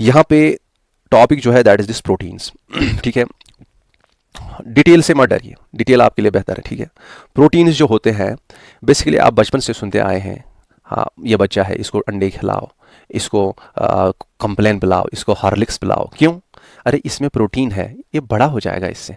यहाँ पे टॉपिक जो है दैट इज दिस प्रोटीन्स। ठीक है, डिटेल से मत डरिए, डिटेल आपके लिए बेहतर है। ठीक है, प्रोटीन्स जो होते हैं बेसिकली आप बचपन से सुनते आए हैं, हाँ ये बच्चा है इसको अंडे खिलाओ, इसको कंप्लेन पिलाओ, इसको हॉर्लिक्स पिलाओ। क्यों? अरे इसमें प्रोटीन है, ये बड़ा हो जाएगा, इससे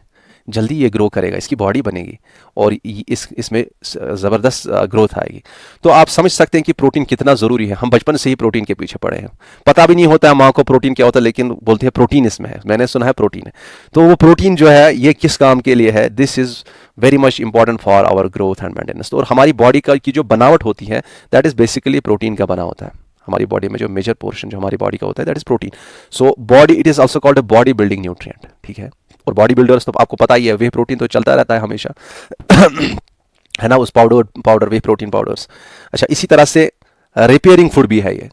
जल्दी ये ग्रो करेगा, इसकी बॉडी बनेगी और इसमें ज़बरदस्त ग्रोथ आएगी। तो आप समझ सकते हैं कि प्रोटीन कितना ज़रूरी है। हम बचपन से ही प्रोटीन के पीछे पड़े हैं, पता भी नहीं होता है माँ को प्रोटीन क्या होता है, लेकिन बोलते हैं प्रोटीन इसमें है, मैंने सुना है प्रोटीन है। तो वो प्रोटीन जो है ये किस काम के लिए है? This is very much important for our growth and maintenance. और हमारी बॉडी का की जो बनावट होती है दैट इज़ बेसिकली प्रोटीन का बना होता है। हमारी बॉडी में जो मेजर पोर्शन जो हमारी बॉडी का होता है that is protein. So body, it is also called a body building nutrient. ठीक है, और बॉडी बिल्डर्स तो आपको पता ही है, वे प्रोटीन तो चलता रहता है हमेशा है ना, उस पाउडर वे प्रोटीन पाउडर्स। अच्छा, इसी तरह से रिपेयरिंग फूड भी है ये।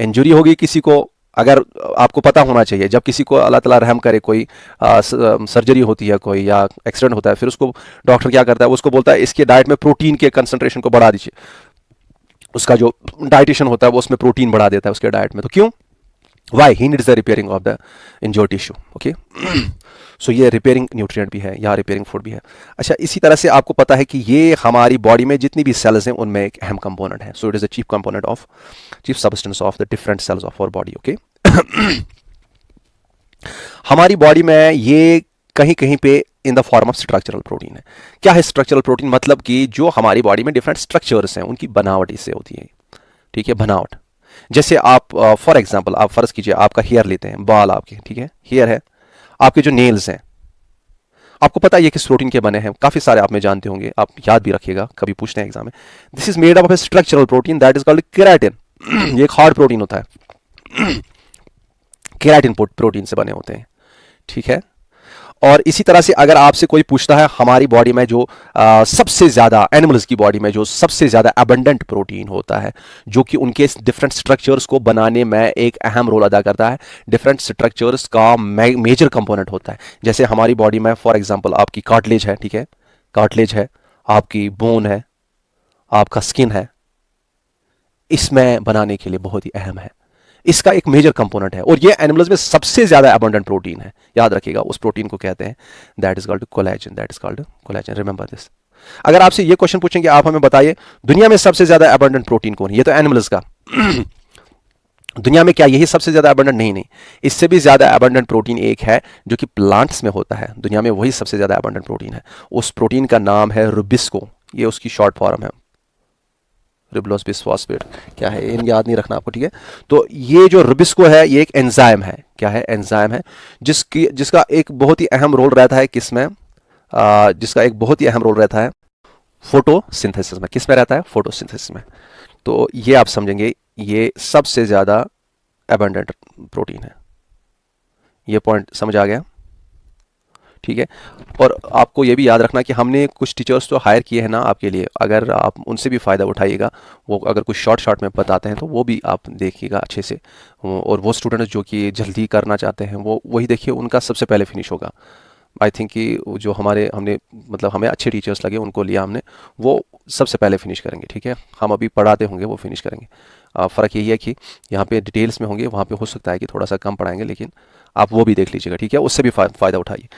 इंजरी होगी किसी को, अगर आपको पता होना चाहिए जब किसी को अल्लाह ताला रहम करे, कोई सर्जरी होती है कोई या एक्सीडेंट होता है, फिर उसको डॉक्टर क्या करता है, उसको बोलता है इसके डाइट में प्रोटीन के कंसंट्रेशन को बढ़ा दीजिए। उसका जो डाइटिशियन होता है वो उसमें प्रोटीन बढ़ा देता है उसके डाइट में। तो क्यों? Why? He needs the repairing of the injured tissue. Okay, so ये रिपेयरिंग न्यूट्रिएंट भी है या रिपेयरिंग फूड भी है। अच्छा, इसी तरह से आपको पता है कि ये हमारी बॉडी में जितनी भी सेल्स हैं उनमें एक अहम कंपोनेंट है। So it is the chief substance of the different cells of our body. Okay, हमारी बॉडी में ये कहीं कहीं पे in the form of structural protein है। क्या है स्ट्रक्चरल प्रोटीन? मतलब कि जो हमारी बॉडी में डिफरेंट स्ट्रक्चर्स हैं उनकी बनावट इससे होती है। ठीक है, बनावट। जैसे आप फॉर एग्जांपल आप फर्ज कीजिए आपका हेयर लेते हैं, बाल आपके, ठीक है, हेयर है, आपके जो नेल्स हैं, आपको पता है ये किस प्रोटीन के बने हैं? काफी सारे आप में जानते होंगे, आप याद भी रखिएगा, कभी पूछते हैं एग्जाम में। This is made up of A structural protein that is called keratin. ये एक हार्ड प्रोटीन होता है, केराटिन प्रोटीन से बने होते हैं। ठीक है, और इसी तरह से अगर आपसे कोई पूछता है हमारी बॉडी में जो सबसे ज्यादा, एनिमल्स की बॉडी में जो सबसे ज्यादा अबंडेंट प्रोटीन होता है, जो कि उनके डिफरेंट स्ट्रक्चर्स को बनाने में एक अहम रोल अदा करता है, डिफरेंट स्ट्रक्चर्स का मेजर कंपोनेंट होता है। जैसे हमारी बॉडी में फॉर एग्जांपल आपकी कार्टिलेज है, ठीक है, कार्टिलेज है, आपकी बोन है, आपका स्किन है, इसमें बनाने के लिए बहुत ही अहम है, इसका एक मेजर कंपोनेंट है। और ये एनिमल्स में सबसे ज्यादा अबंडेंट प्रोटीन है, याद रखिएगा, उस प्रोटीन को कहते हैं that is called collagen, that is called collagen, remember this. अगर आपसे ये क्वेश्चन पूछेंगे आप हमें बताइए दुनिया में सबसे ज्यादा अबंडेंट प्रोटीन कौन है? ये तो एनिमल्स का दुनिया में क्या यही सबसे ज्यादा अबंडेंट? नहीं नहीं, इससे भी ज्यादा अबंडेंट प्रोटीन एक है जो कि प्लांट्स में होता है, दुनिया में वही सबसे ज्यादा अबंडेंट प्रोटीन है। उस प्रोटीन का नाम है रुबिस्को, ये उसकी शॉर्ट फॉर्म है, रिबोलोज बिसफॉस्फेट। क्या है इन याद नहीं रखना आपको, ठीक है। तो ये जो रुबिस्को है ये एक एंजाइम है। क्या है? एंजाइम है जिसका एक बहुत ही अहम रोल रहता है किसमें? जिसका एक बहुत ही अहम रोल रहता है फोटोसिंथेसिस में। किस में रहता है? फोटोसिंथेसिस में। तो ये आप समझेंगे ये सबसे ज्यादा अबंडेंट प्रोटीन है। ये पॉइंट समझ आ गया? ठीक है। और आपको ये भी याद रखना कि हमने कुछ टीचर्स तो हायर किए हैं ना आपके लिए, अगर आप उनसे भी फ़ायदा उठाइएगा, वो अगर कुछ शॉर्ट में बताते हैं तो वो भी आप देखिएगा अच्छे से। और वो स्टूडेंट्स जो कि जल्दी करना चाहते हैं वो वही देखिए, उनका सबसे पहले फिनिश होगा। आई थिंक कि जो हमें अच्छे टीचर्स लगे उनको लिया हमने, वो सबसे पहले फिनिश करेंगे। ठीक है, हम अभी पढ़ाते होंगे वो फिनिश करेंगे। फ़र्क यही है कि यहाँ पे डिटेल्स में होंगे, वहाँ पे हो सकता है कि थोड़ा सा कम पढ़ाएंगे, लेकिन आप वो भी देख लीजिएगा। ठीक है, उससे भी फ़ायदा उठाइए।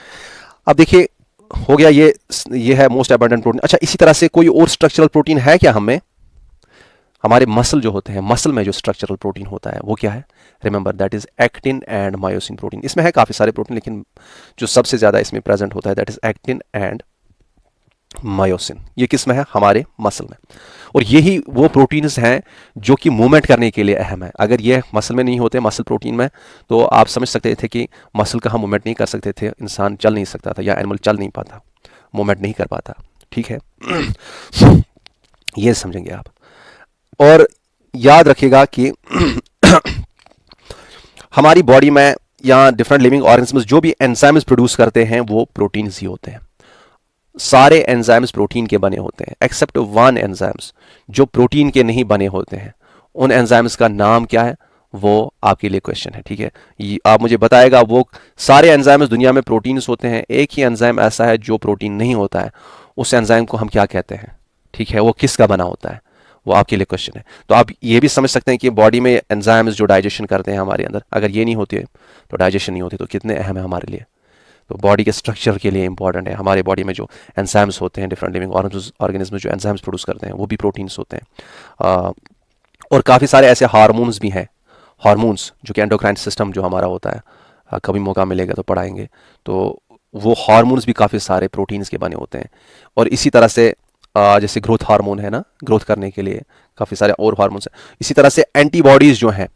अब देखिए हो गया ये है मोस्ट अबंडेंट प्रोटीन। अच्छा, इसी तरह से कोई और स्ट्रक्चरल प्रोटीन है क्या हमें? हमारे मसल जो होते हैं, मसल में जो स्ट्रक्चरल प्रोटीन होता है वो क्या है? Remember that is actin and myosin protein. इसमें है काफ़ी सारे प्रोटीन, लेकिन जो सबसे ज़्यादा इसमें प्रेजेंट होता है that is actin and myosin. ये किस में है? हमारे मसल में। और यही वो प्रोटीन्स हैं जो कि मूवमेंट करने के लिए अहम है। अगर ये मसल में नहीं होते, मसल प्रोटीन में, तो आप समझ सकते थे कि मसल का हम मूवमेंट नहीं कर सकते थे, इंसान चल नहीं सकता था या एनिमल चल नहीं पाता, मूवमेंट नहीं कर पाता। ठीक है, ये समझेंगे आप। और याद रखिएगा कि हमारी बॉडी में या डिफरेंट लिविंग ऑर्गेनिज्म्स जो भी एंजाइम्स प्रोड्यूस करते हैं वो प्रोटीन्स ही होते हैं। सारे एंजाइम्स प्रोटीन के बने होते हैं एक्सेप्ट वन एंजाइम्स जो प्रोटीन के नहीं बने होते हैं। उन एंजाइम्स का नाम क्या है वो आपके लिए क्वेश्चन है। ठीक है, आप मुझे बताएगा वो सारे एंजाइम्स दुनिया में प्रोटीन्स होते हैं, एक ही एंजाइम ऐसा है जो प्रोटीन नहीं होता है, उस एंजाइम को हम क्या कहते हैं? ठीक है, वो किसका बना होता है? वो आपके लिए क्वेश्चन है। तो आप ये भी समझ सकते हैं कि बॉडी में एंजाइम्स जो डाइजेशन करते हैं हमारे अंदर, अगर ये नहीं होती है तो डाइजेशन नहीं होती, तो कितने अहम है हमारे लिए। तो बॉडी के स्ट्रक्चर के लिए इंपॉर्टेंट है। हमारे बॉडी में जो एंजाइम्स होते हैं, डिफरेंट लिविंग ऑर्गेनिज्म जो एंजाइम्स प्रोड्यूस करते हैं वो भी प्रोटीन्स होते हैं। और काफ़ी सारे ऐसे हार्मोन्स भी हैं, हार्मोन्स जो कि एंडोक्राइन सिस्टम जो हमारा होता है, कभी मौका मिलेगा तो पढ़ाएंगे। तो वो हार्मोन्स भी काफ़ी सारे प्रोटीन्स के बने होते हैं। और इसी तरह से जैसे ग्रोथ हार्मोन है ना, ग्रोथ करने के लिए काफ़ी सारे और हार्मोन्स हैं। इसी तरह से एंटीबॉडीज़ जो हैं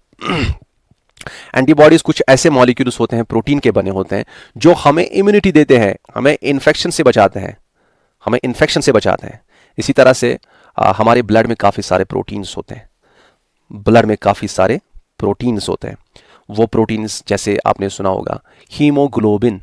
एंटीबॉडीज़ कुछ ऐसे मॉलिक्यूल्स होते हैं, प्रोटीन के बने होते हैं, जो हमें इम्यूनिटी देते हैं, हमें इन्फेक्शन से बचाते हैं, हमें इन्फेक्शन से बचाते हैं। इसी तरह से हमारे ब्लड में काफ़ी सारे प्रोटीन्स होते हैं, ब्लड में काफ़ी सारे प्रोटीन्स होते हैं। वो प्रोटीन्स जैसे आपने सुना होगा हीमोग्लोबिन।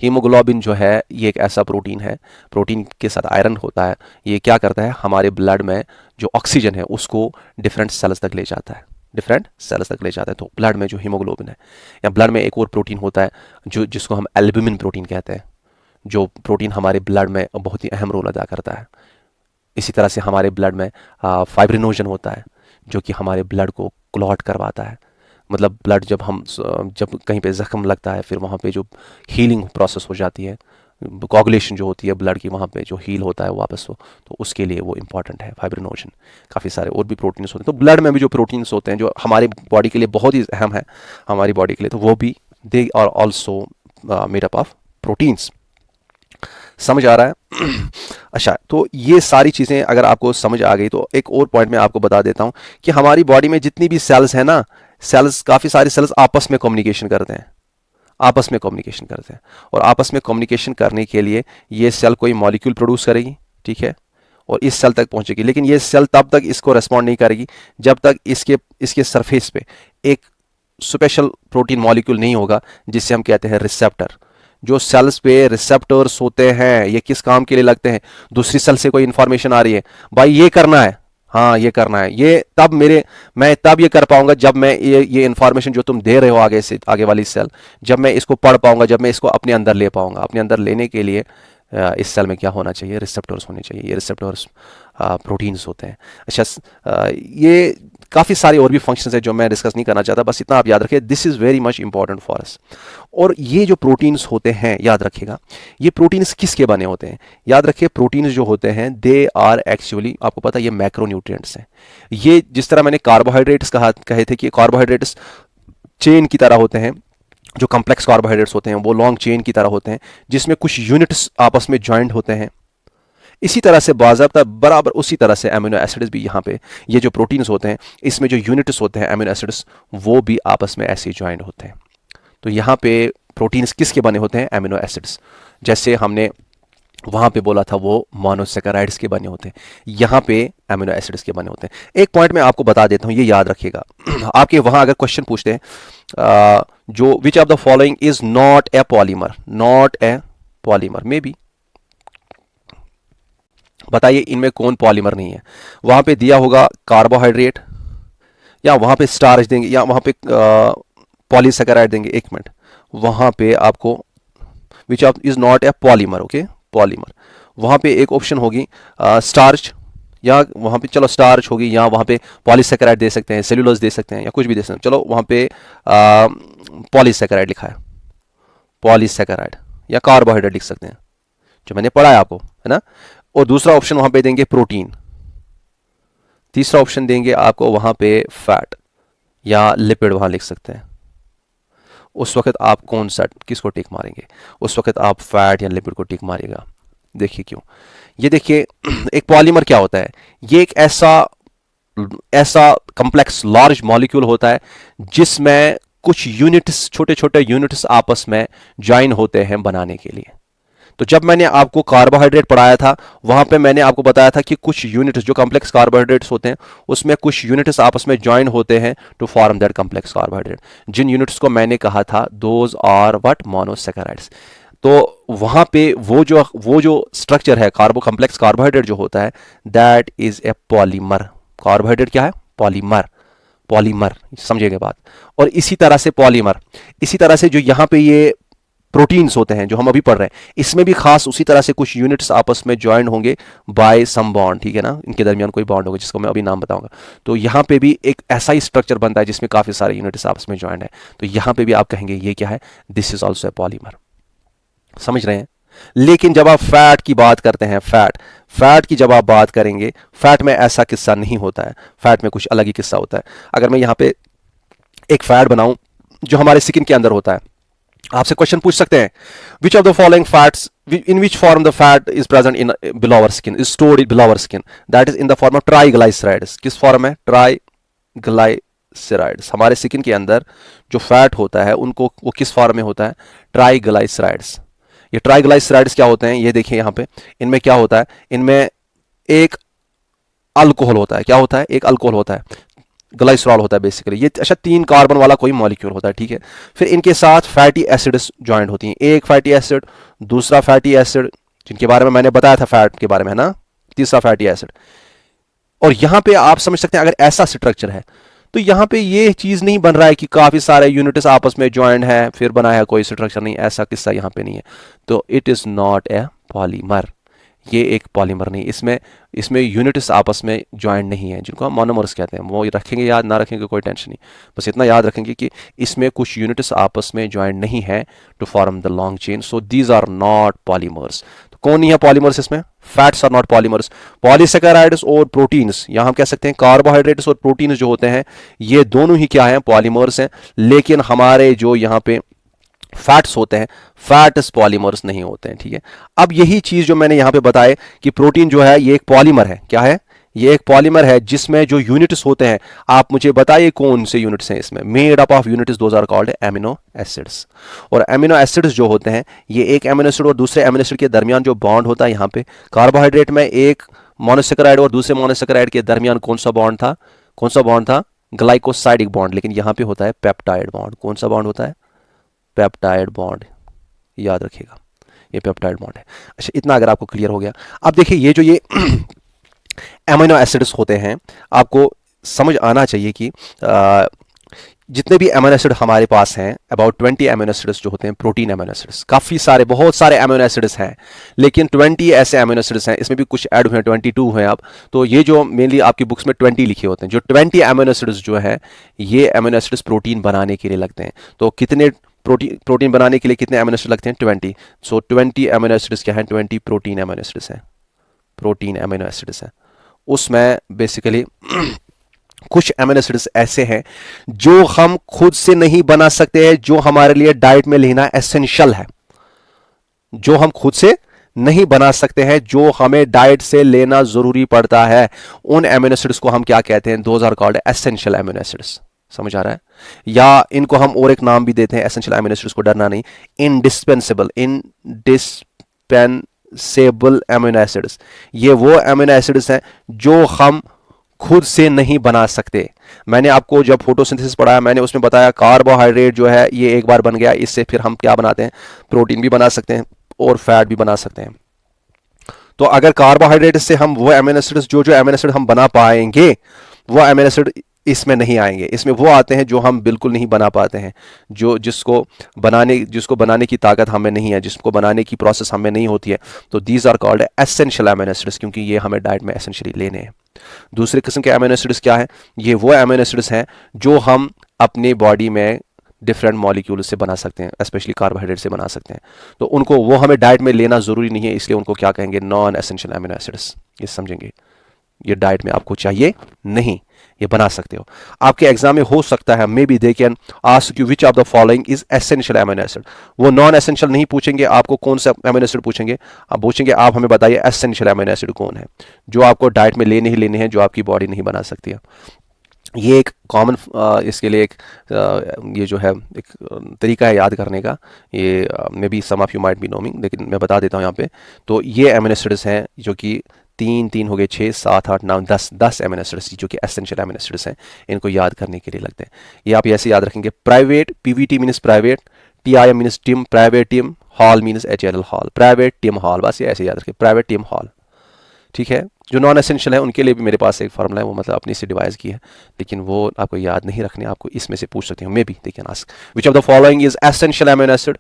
हीमोग्लोबिन जो है ये एक ऐसा प्रोटीन है, प्रोटीन के साथ आयरन होता है। ये क्या करता है, हमारे ब्लड में जो ऑक्सीजन है उसको डिफरेंट सेल्स तक ले जाता है, डिफरेंट सेल्स तक ले जाता है। तो ब्लड में जो हीमोग्लोबिन है, या ब्लड में एक और प्रोटीन होता है जो जिसको हम एल्ब्यूमिन प्रोटीन कहते हैं, जो प्रोटीन हमारे ब्लड में बहुत ही अहम रोल अदा करता है। इसी तरह से हमारे ब्लड में फाइब्रिनोजन होता है जो कि हमारे ब्लड को क्लॉट करवाता है। मतलब ब्लड जब कहीं पे ज़ख्म लगता है, फिर वहाँ पे जो हीलिंग प्रोसेस हो जाती है, कोगुलेशन जो होती है ब्लड की, वहाँ पे जो हील होता है वापस हो, तो उसके लिए वो इंपॉर्टेंट है फाइब्रिनोजन। काफ़ी सारे और भी प्रोटीन्स होते हैं। तो ब्लड में भी जो प्रोटीन्स होते हैं जो हमारे बॉडी के लिए बहुत ही अहम है, हमारी बॉडी के लिए, तो वो भी they are also made up of proteins. समझ आ रहा है? अच्छा, तो ये सारी चीज़ें अगर आपको समझ आ गई तो एक और पॉइंट मैं आपको बता देता हूँ कि हमारी बॉडी में जितनी भी सेल्स हैं ना, सेल्स, काफ़ी सारे सेल्स आपस में कम्युनिकेशन करते हैं, आपस में कम्युनिकेशन करते हैं। और आपस में कम्युनिकेशन करने के लिए ये सेल कोई मॉलिक्यूल प्रोड्यूस करेगी, ठीक है, और इस सेल तक पहुंचेगी। लेकिन ये सेल तब तक इसको रेस्पॉन्ड नहीं करेगी जब तक इसके सरफेस पे एक स्पेशल प्रोटीन मॉलिक्यूल नहीं होगा जिससे हम कहते हैं रिसेप्टर। जो सेल्स पे रिसेप्टर्स होते हैं, ये किस काम के लिए लगते हैं? दूसरी सेल से कोई इंफॉर्मेशन आ रही है, भाई ये करना है, हाँ ये करना है, ये तब मैं तब ये कर पाऊंगा जब मैं ये इंफॉर्मेशन जो तुम दे रहे हो आगे वाली सेल, जब मैं इसको पढ़ पाऊंगा, जब मैं इसको अपने अंदर ले पाऊंगा। अपने अंदर लेने के लिए इस सेल में क्या होना चाहिए? रिसेप्टर्स होने चाहिए। ये रिसेप्टर्स प्रोटीन्स होते हैं। अच्छा, ये काफ़ी सारे और भी फंक्शंस हैं जो मैं डिस्कस नहीं करना चाहता, बस इतना आप याद रखिए, this is very much important for us. और ये जो प्रोटीन्स होते हैं, याद रखिएगा, ये प्रोटीन्स किसके बने होते हैं? याद रखिए, प्रोटीन्स जो होते हैं दे आर एक्चुअली, आपको पता है, ये मैक्रोन्यूट्रिएंट्स हैं। ये जिस तरह मैंने कार्बोहाइड्रेट्स कहे थे कि कार्बोहाइड्रेट्स चेन की तरह होते हैं, जो कॉम्प्लेक्स कार्बोहाइड्रेट्स होते हैं वो लॉन्ग चेन की तरह होते हैं जिसमें कुछ यूनिट्स आपस में ज्वाइंट होते हैं। इसी तरह से बाज़ाब्ता बराबर उसी तरह से अमीनो एसिड्स भी यहाँ पे, ये जो प्रोटीन्स होते हैं इसमें जो यूनिट्स होते हैं अमीनो एसिड्स, वो भी आपस में ऐसे ज्वाइंट होते हैं। तो यहाँ पे प्रोटीन्स किसके बने होते हैं? Amino acids. जैसे हमने वहाँ पे बोला था वो मोनोसेकेराइड्स के बने होते हैं, यहाँ पे अमीनो एसिड्स के बने होते हैं। एक पॉइंट मैं आपको बता देता हूँ, ये याद रखिएगा। आपके वहाँ अगर क्वेश्चन पूछते हैं जो विच of the following is not a polymer, not a polymer, may be, बताइए इनमें कौन पॉलीमर नहीं है? वहाँ पे दिया होगा कार्बोहाइड्रेट, या वहाँ पे स्टार्च देंगे, या वहाँ पे पॉलीसेकेराइड देंगे। एक मिनट, वहाँ पे आपको which of is not a polymer, okay, polymer, वहाँ पे एक ऑप्शन होगी स्टार्च, या वहाँ पे चलो स्टार्च होगी, या वहाँ पे पॉलीसेकेराइड दे सकते हैं, सेल्यूलोज दे सकते हैं, या कुछ भी दे सकते हैं। चलो वहाँ पे पॉलीसेकेराइड लिखा है, पॉलीसेकेराइड, या कार्बोहाइड्रेट लिख सकते हैं, जो मैंने पढ़ा है आपको, है ना। और दूसरा ऑप्शन वहाँ पे देंगे प्रोटीन, तीसरा ऑप्शन देंगे आपको वहाँ पे फैट या लिपिड, वहाँ लिख सकते हैं। उस वक्त आप कौन सा, किसको टिक मारेंगे? उस वक्त आप फैट या लिपिड को टिक मारिएगा। देखिए क्यों, ये देखिए, एक पॉलीमर क्या होता है? ये एक ऐसा कॉम्प्लेक्स लार्ज मॉलिक्यूल होता है जिसमें कुछ यूनिट्स, छोटे छोटे यूनिट्स आपस में ज्वाइन होते हैं बनाने के लिए। तो जब मैंने आपको कार्बोहाइड्रेट पढ़ाया था, वहां पे मैंने आपको बताया था कि कुछ यूनिट्स जो कॉम्प्लेक्स कार्बोहाइड्रेट्स होते हैं उसमें कुछ यूनिट्स आपस में ज्वाइन होते हैं to form that complex carbohydrate. जिन यूनिट्स को मैंने कहा था दोज आर व्हाट? मोनोसेकेराइड्स। तो वहां पे वो जो स्ट्रक्चर है कॉम्प्लेक्स कार्बोहाइड्रेट जो होता है, that is a polymer. Carbohydrate क्या है? पॉलीमर, पॉलीमर, समझिएगा बात। और इसी तरह से पॉलीमर, इसी तरह से जो यहाँ पे ये प्रोटीन्स होते हैं जो हम अभी पढ़ रहे हैं, इसमें भी खास उसी तरह से कुछ यूनिट्स आपस में ज्वाइन होंगे बाय सम बॉन्ड, ठीक है ना, इनके दरमियान कोई बॉन्ड होगा जिसको मैं अभी नाम बताऊंगा। तो यहाँ पे भी एक ऐसा ही स्ट्रक्चर बनता है जिसमें काफी सारे यूनिट्स आपस में ज्वाइंट है, तो यहाँ पे भी आप कहेंगे ये क्या है, this is also a polymer. समझ रहे हैं? लेकिन जब आप फैट की बात करते हैं, फैट की जब आप बात करेंगे, फैट में ऐसा किस्सा नहीं होता है, फैट में कुछ अलग ही किस्सा होता है। अगर मैं यहाँ पे एक फैट बनाऊं जो हमारे स्किन के अंदर होता है, आपसे क्वेश्चन पूछ सकते हैं, which of the following fats in which form the fat is present in below our skin, is stored in below our skin, that is in the form of triglycerides. किस फॉर्म है? ट्राइग्लाइसराइड्स। हमारे skin के अंदर जो fat होता है उनको वो किस फॉर्म में होता है? ट्राइग्लाइसराइड्स। ये ट्राइग्लाइसराइड्स क्या होते हैं? ये देखिए यहाँ पे, इनमें क्या होता है, इनमें एक अल्कोहल होता है। क्या होता है? एक अल्कोहल होता है, ग्लाइसरॉल होता है बेसिकली। ये अच्छा 3 कार्बन वाला कोई मॉलिक्यूल होता है, ठीक है। फिर इनके साथ फैटी एसिड्स ज्वाइंट होती हैं, एक फैटी एसिड, दूसरा फैटी एसिड जिनके बारे में मैंने बताया था फैट के बारे में, है ना, तीसरा फैटी एसिड। और यहां पे आप समझ सकते हैं अगर ऐसा स्ट्रक्चर है तो यहां पे ये चीज नहीं बन रहा है कि काफी सारे यूनिट्स आपस में ज्वाइंट है फिर बना है कोई स्ट्रक्चर, नहीं, ऐसा किस्सा यहां पे नहीं है। तो it is not a polymer, ये एक पॉलीमर नहीं, इसमें यूनिट्स आपस में ज्वाइंट नहीं है, जिनको हम मोनोमर्स कहते हैं। वो रखेंगे याद, ना रखेंगे कोई टेंशन नहीं, बस इतना याद रखेंगे कि इसमें कुछ यूनिट्स आपस में ज्वाइंट नहीं है to form the long chain, so these are not polymers. तो कौन नहीं है पॉलीमर्स इसमें? Fats are not polymers. Polysaccharides और प्रोटीन्स, यहां हम कह सकते हैं कार्बोहाइड्रेट्स और प्रोटीन्स जो होते हैं ये दोनों ही क्या है? पॉलीमर्स हैं। लेकिन हमारे जो यहाँ पे फैट्स होते हैं, फैट्स पॉलीमर्स नहीं होते हैं, ठीक है। अब यही चीज जो मैंने यहां पे बताए कि प्रोटीन जो है ये एक पॉलीमर है। क्या है? ये एक पॉलीमर है जिसमें जो यूनिट्स होते हैं, आप मुझे बताइए कौन से यूनिट्स हैं इसमें? Made up of units, those are called amino acids. और एमिनो एसिड्स जो होते हैं, ये एक एमिनो एसिड और दूसरे एमिनो एसिड के दरमियान जो बॉन्ड होता है, यहाँ पे कार्बोहाइड्रेट में एक मोनोसेकेराइड और दूसरे मोनोसेकेराइड के दरमियान कौन सा बॉन्ड था? कौन सा बॉन्ड था? Glycosidic bond. लेकिन यहां पे होता है पेप्टाइड बॉन्ड। कौन सा बॉन्ड होता है? पेप्टाइड बॉन्ड, याद रखिएगा, ये पेप्टाइड बॉन्ड है। अच्छा, इतना अगर आपको क्लियर हो गया, अब देखिए ये जो ये एमिनो एसिड्स होते हैं, आपको समझ आना चाहिए कि जितने भी एमिनो एसिड हमारे पास हैं, अबाउट 20 एमिनो एसिड्स जो होते हैं, प्रोटीन एमिनो एसिड्स, काफ़ी सारे, बहुत सारे एमिनो एसिड्स हैं, लेकिन 20 ऐसे एमिनो एसिड्स हैं, इसमें भी कुछ ऐड हुए हैं, 22 हैं अब। तो ये जो मेनली आपकी बुक्स में 20 लिखे होते हैं, जो 20 एमिनो एसिड्स जो है, ये एमिनो एसिड्स प्रोटीन बनाने के लिए लगते हैं। तो कितने प्रोटीन बनाने के लिए कितने एमिनो एसिड लगते हैं? 20। सो 20 एमिनो एसिड्स क्या हैं? 20 प्रोटीन एमिनो एसिड्स हैं, प्रोटीन एमिनो एसिड्स हैं। उसमें बेसिकली कुछ एमिनो एसिड्स ऐसे हैं जो हम खुद से नहीं बना सकते हैं, जो हमारे लिए डाइट में लेना एसेंशियल है, जो हम खुद से नहीं बना सकते हैं, जो हमें डाइट से लेना जरूरी पड़ता है। उन एमिनो एसिड्स को हम क्या कहते हैं? Those are called essential amino acids. समझ आ रहा है? या इनको हम और एक नाम भी देते हैं एसेंशियल एमिनो एसिड्स को, डरना नहीं, इनडिस्पेंसेबल एमिनो एसिड्स। ये वो एमिनो एसिड्स हैं जो हम खुद से नहीं बना सकते। मैंने आपको जब फोटोसिंथेसिस पढ़ाया, मैंने उसमें बताया कार्बोहाइड्रेट जो है ये एक बार बन गया, इससे फिर हम क्या बनाते हैं? प्रोटीन भी बना सकते हैं और फैट भी बना सकते हैं। तो अगर कार्बोहाइड्रेट से हम वो एमिनो एसिड्स जो एमिनो एसिड हम बना पाएंगे, वो एमिनो एसिड इसमें नहीं आएंगे। इसमें वो आते हैं जो हम बिल्कुल नहीं बना पाते हैं, जिसको बनाने की ताकत हमें नहीं है, जिसको बनाने की प्रोसेस हमें नहीं होती है। तो these are called essential amino acids, क्योंकि ये हमें डाइट में एसेंशियली लेने हैं। दूसरे किस्म के एमिनो एसिड्स क्या है? ये वो एमिनो एसिड्स हैं जो हम अपनी बॉडी में डिफरेंट मॉलिक्यूल से बना सकते हैं, स्पेशली कार्बोहाइड्रेट से बना सकते हैं। तो उनको वो हमें डाइट में लेना जरूरी नहीं है, इसलिए उनको क्या कहेंगे? Non essential amino acids. ये समझेंगे, ये डाइट में आपको चाहिए नहीं, ये बना सकते हो। आपके एग्जाम में हो सकता है may be they can ask you which of the following is essential amino acid. वो नॉन एसेंशियल नहीं पूछेंगे आपको, कौन सा एमिनो एसिड पूछेंगे? आप पूछेंगे आप हमें बताइए एसेंशियल एमिनो एसिड कौन है जो आपको डाइट में लेने ही लेने हैं, जो आपकी बॉडी नहीं बना सकती है। ये एक कॉमन इसके लिए एक ये जो है एक तरीका है याद करने का। ये maybe some of you might be knowing, लेकिन मैं बता देता हूँ यहाँ पे। तो ये एमिनो एसिड्स हैं जो कि 3 हो गए, 6, 7, 8, 9, 10 एमिनो एसिड्स जो कि एसेंशियल एमिनो एसिड्स हैं, इनको याद करने के लिए लगते हैं। ये आप ऐसे याद रखेंगे। Private, PVT means private, TIM means team, private team, hall means HLL hall, private team hall, बस ये ऐसे याद रखें, प्राइवेट टीम हॉल, ठीक है। जो नॉन एसेंशियल है उनके लिए भी मेरे पास एक फार्मूला है, वो मतलब अपनी से डिवाइस की है, लेकिन वो आपको याद नहीं रखने, आपको इसमें से पूछ सकते हो। May be they can ask which of the following is essential amino acid,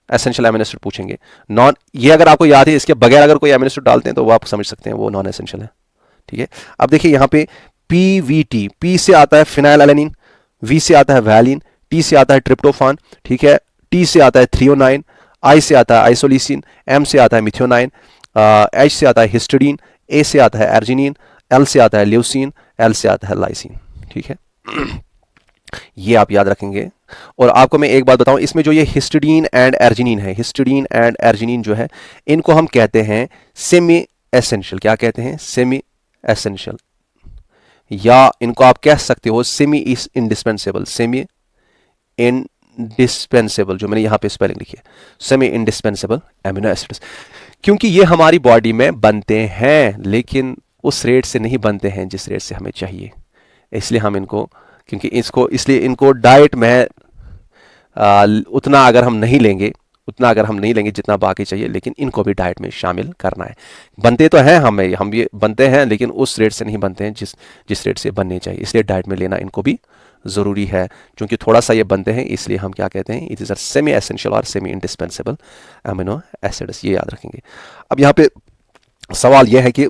essential amino acid पूछेंगे। नॉन, ये अगर आपको याद है, इसके बगैर अगर कोई अमीनो एसिड डालते हैं तो वो आप समझ सकते हैं वो नॉन एसेंशियल है। ठीक है, अब देखिए यहाँ पे PVT, P से आता है फिनाइल एलेनिन, V से आता है वैलिन, T से आता है ट्रिप्टोफान, ठीक है, T से आता है थ्रियोनाइन, I से आता है आइसोलिसिन, M से आता है मिथ्योनाइन, H से आता है हिस्टिडीन, A से आता है अर्जिनिन, L से आता है ल्यूसीन, L से आता है लाइसिन। ठीक है, ये आप याद रखेंगे। और आपको मैं एक बात बताऊं, इसमें जो ये हिस्टिडीन एंड अर्जिनिन है, हिस्टिडीन एंड अर्जिनिन जो है, इनको हम कहते हैं सेमी एसेंशियल। क्या कहते हैं? सेमी एसेंशियल, या इनको आप कह सकते हो सेमी इंडिस्पेंसेबल। सेमी इंडिस्पेंसेबल, जो मैंने यहां पे स्पेलिंग लिखी है, सेमी इंडिस्पेंसेबल एमिनो एसिड्स, क्योंकि ये हमारी बॉडी में बनते हैं लेकिन उस रेट से नहीं बनते हैं जिस रेट से हमें चाहिए। इसलिए हम इनको, क्योंकि इसलिए इनको डाइट में उतना अगर हम नहीं लेंगे जितना बाकी चाहिए, लेकिन इनको भी डाइट में शामिल करना है। बनते तो हैं हम ये बनते हैं, लेकिन उस रेट से नहीं बनते हैं जिस रेट से बनने चाहिए। इसलिए डाइट में लेना इनको भी ज़रूरी है। क्योंकि थोड़ा सा ये बनते हैं, इसलिए हम क्या कहते हैं, it is a semi essential और सेमी इंडिस्पेंसेबल अमीनो एसिड्स। ये याद रखेंगे। अब यहाँ पे सवाल यह है कि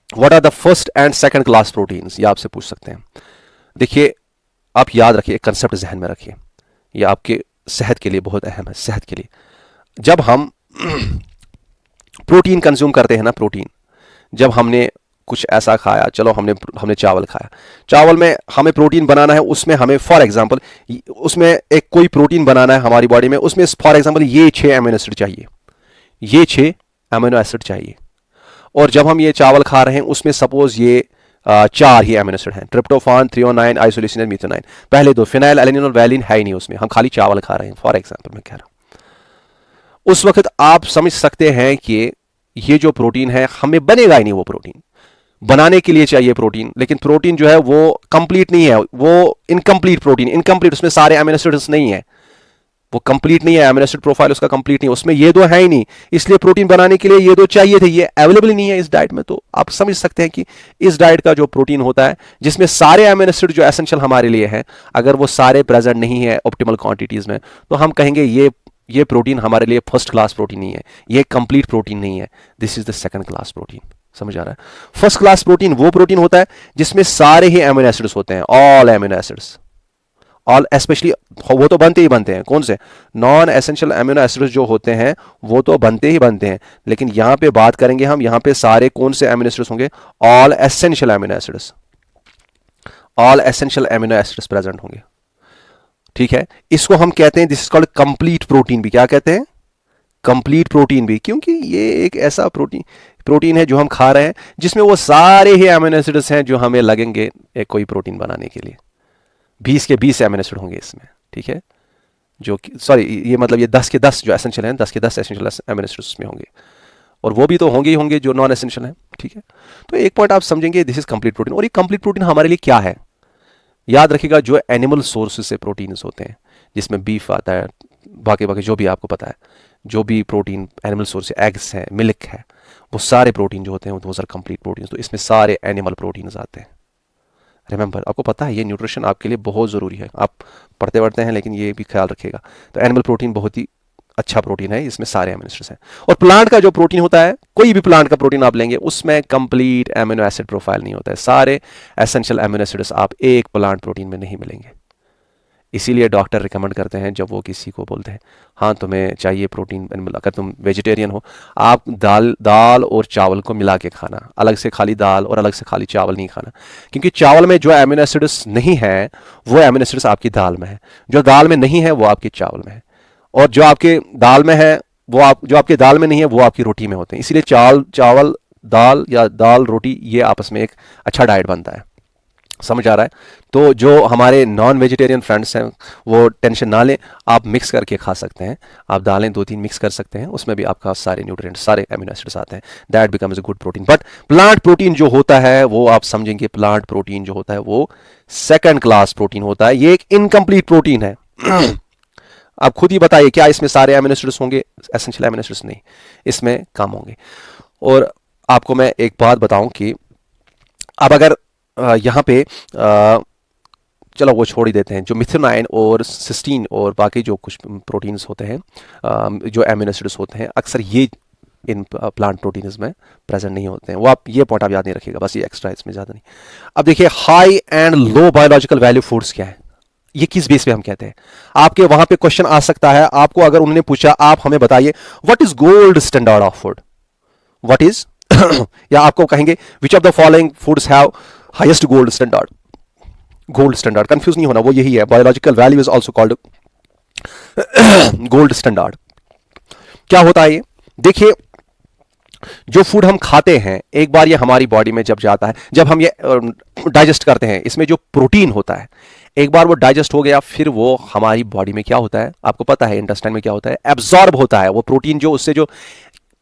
what are the first and second class proteins, ये आपसे पूछ सकते हैं। देखिए, आप याद रखिए, कंसेप्ट जहन में रखिए, ये आपके सेहत के लिए बहुत अहम है। सेहत के लिए जब हम प्रोटीन कंज्यूम करते हैं ना, प्रोटीन, जब हमने कुछ ऐसा खाया, चलो हमने चावल खाया, चावल में हमें प्रोटीन बनाना है, उसमें हमें फॉर एग्जांपल उसमें एक कोई प्रोटीन बनाना है हमारी बॉडी में, उसमें फॉर एग्जांपल ये 6 अमीनो एसिड चाहिए, ये 6 अमीनो एसिड चाहिए। और जब हम ये चावल खा रहे हैं, उसमें सपोज ये 4 ही अमीनो एसिड हैं, ट्रिप्टोफान, थ्रियोनाइन, आइसोलिसिन और मिथ्योनाइन। पहले दो फिनाइल एलेनिन और वैलिन है ही नहीं उसमें, हम खाली चावल खा रहे हैं, फॉर एग्जांपल मैं कह रहा हूं। उस वक्त आप समझ सकते हैं कि ये जो प्रोटीन है हमें बनेगा ही नहीं। वो प्रोटीन बनाने के लिए चाहिए प्रोटीन, लेकिन प्रोटीन जो है वो कंप्लीट नहीं है, वो इनकम्प्लीट प्रोटीन, इनकम्प्लीट, उसमें सारे अमीनो एसिड्स नहीं है, वो कंप्लीट नहीं है, अमीनो एसिड प्रोफाइल उसका कंप्लीट नहीं है, उसमें ये दो है ही नहीं। इसलिए प्रोटीन बनाने के लिए ये दो चाहिए थे, ये अवेलेबल नहीं है इस डाइट में। तो आप समझ सकते हैं कि इस डाइट का जो प्रोटीन होता है, जिसमें सारे अमीनो एसिड जो एसेंशियल हमारे लिए हैं, अगर वो सारे प्रेजेंट नहीं है ऑप्टिमल क्वांटिटीज में, तो हम कहेंगे ये प्रोटीन हमारे लिए फर्स्ट क्लास प्रोटीन नहीं है, ये कंप्लीट प्रोटीन नहीं है, this is the second class protein. समझ आ रहा है? फर्स्ट क्लास प्रोटीन वो प्रोटीन होता है जिसमें सारे ही अमीनो एसिड्स होते हैं, all amino acids, all, specially वो तो बनते ही बनते हैं। कौन से? नॉन एसेंशियल अमीनो एसिड्स जो होते हैं वो तो बनते ही बनते हैं, लेकिन यहां पे बात करेंगे हम, यहां पे सारे कौन से अमीनो एसिड्स होंगे? All essential amino acids, all essential amino acids present होंगे। ठीक है, इसको हम कहते हैं, this is called complete protein भी। क्या कहते हैं? कंप्लीट प्रोटीन भी, क्योंकि ये एक ऐसा प्रोटीन है जो हम खा रहे हैं जिसमें वो सारे ही अमीनो एसिड्स हैं जो हमें लगेंगे एक कोई प्रोटीन बनाने के लिए। 20 के 20 अमीनो एसिड होंगे इसमें। ठीक है, जो सॉरी, ये मतलब ये 10 के 10 जो एसेंशियल हैं, 10 के 10 एसेंशियल अमीनो एसिड्स उसमें होंगे, और वो भी तो होंगे ही होंगे जो नॉन एसेंशियल हैं। ठीक है, तो एक पॉइंट आप समझेंगे, दिस इज कंप्लीट प्रोटीन। और ये कंप्लीट प्रोटीन हमारे लिए क्या है? याद रखिएगा, जो एनिमल सोर्सेज से प्रोटीन्स होते हैं, जिसमें बीफ आता है, बाकी जो भी आपको पता है, जो भी प्रोटीन एनिमल सोर्स, एग्स है, मिल्क है, वो सारे प्रोटीन जो होते हैं वो आर कंप्लीट प्रोटीन। तो इसमें सारे एनिमल प्रोटीन्स आते हैं। रिमेंबर, आपको पता है ये न्यूट्रिशन आपके लिए बहुत ज़रूरी है, आप पढ़ते हैं, लेकिन ये भी ख्याल रखिएगा। तो एनिमल प्रोटीन बहुत ही अच्छा प्रोटीन है, इसमें सारे अमीनो एसिड्स हैं। और प्लांट का जो प्रोटीन होता है, कोई भी प्लांट का प्रोटीन आप लेंगे, उसमें कंप्लीट अमीनो एसिड प्रोफाइल नहीं होता है, सारे एसेंशियल अमीनो एसिड्स आप एक प्लांट प्रोटीन में नहीं मिलेंगे। इसीलिए डॉक्टर रिकमेंड करते हैं, जब वो किसी को बोलते हैं हाँ तुम्हें चाहिए प्रोटीन, अगर तुम वेजिटेरियन हो, आप दाल और चावल को मिला के खाना, अलग से खाली दाल और अलग से खाली चावल नहीं खाना, क्योंकि चावल में जो अमीनो एसिड्स नहीं है वो अमीनो एसिड्स आपकी दाल में है, जो दाल में नहीं है वो आपके चावल में है, और जो आपके दाल में है वो जो आपके दाल में नहीं है वो आपकी रोटी में होते हैं। इसीलिए चावल दाल या दाल रोटी, ये आपस में एक अच्छा डाइट बनता है। समझ आ रहा है? तो जो हमारे नॉन वेजिटेरियन फ्रेंड्स हैं वो टेंशन ना लें, आप मिक्स करके खा सकते हैं, आप दालें 2-3 मिक्स कर सकते हैं, उसमें भी आपका सारे न्यूट्रिएंट्स, सारे अमीनो एसिड्स आते हैं, that becomes a good protein. But plant protein जो होता है वो आप समझेंगे, प्लांट प्रोटीन जो होता है वो सेकंड क्लास प्रोटीन होता है, ये एक इनकम्प्लीट प्रोटीन है। आप खुद ही बताइए, क्या इसमें सारे अमीनो एसिड्स होंगे? एसेंशियल अमीनो एसिड्स नहीं, इसमें कम होंगे। और आपको मैं एक बात बताऊं कि अब अगर यहाँ पे चलो वो छोड़ ही देते हैं, जो मिथेनाइन और सिस्टीन और बाकी जो कुछ प्रोटीन्स होते हैं, जो एमिनो एसिड्स होते हैं, अक्सर ये इन प्लांट प्रोटीन्स में प्रेजेंट नहीं होते हैं। वो आप ये पॉइंट आप याद नहीं रखिएगा, बस ये एक्स्ट्रा इसमें ज़्यादा नहीं। अब देखिए high and low biological value foods क्या है, ये किस बेस पे हम कहते हैं। आपके वहां पे क्वेश्चन आ सकता है, आपको अगर उन्होंने पूछा आप हमें बताइए what is gold standard of food, what is या आपको कहेंगे विच of the following foods have highest gold standard. Gold standard, confuse नहीं होना, वो यही है, biological value is also called gold standard. क्या होता है ये, देखिए जो फूड हम खाते हैं एक बार ये हमारी बॉडी में जब जाता है, जब हम ये डाइजेस्ट करते हैं, इसमें जो प्रोटीन होता है एक बार वो डाइजेस्ट हो गया, फिर वो हमारी बॉडी में क्या होता है, आपको पता है इंटेस्टाइन में क्या होता है, एब्जॉर्ब होता है। वो प्रोटीन जो उससे जो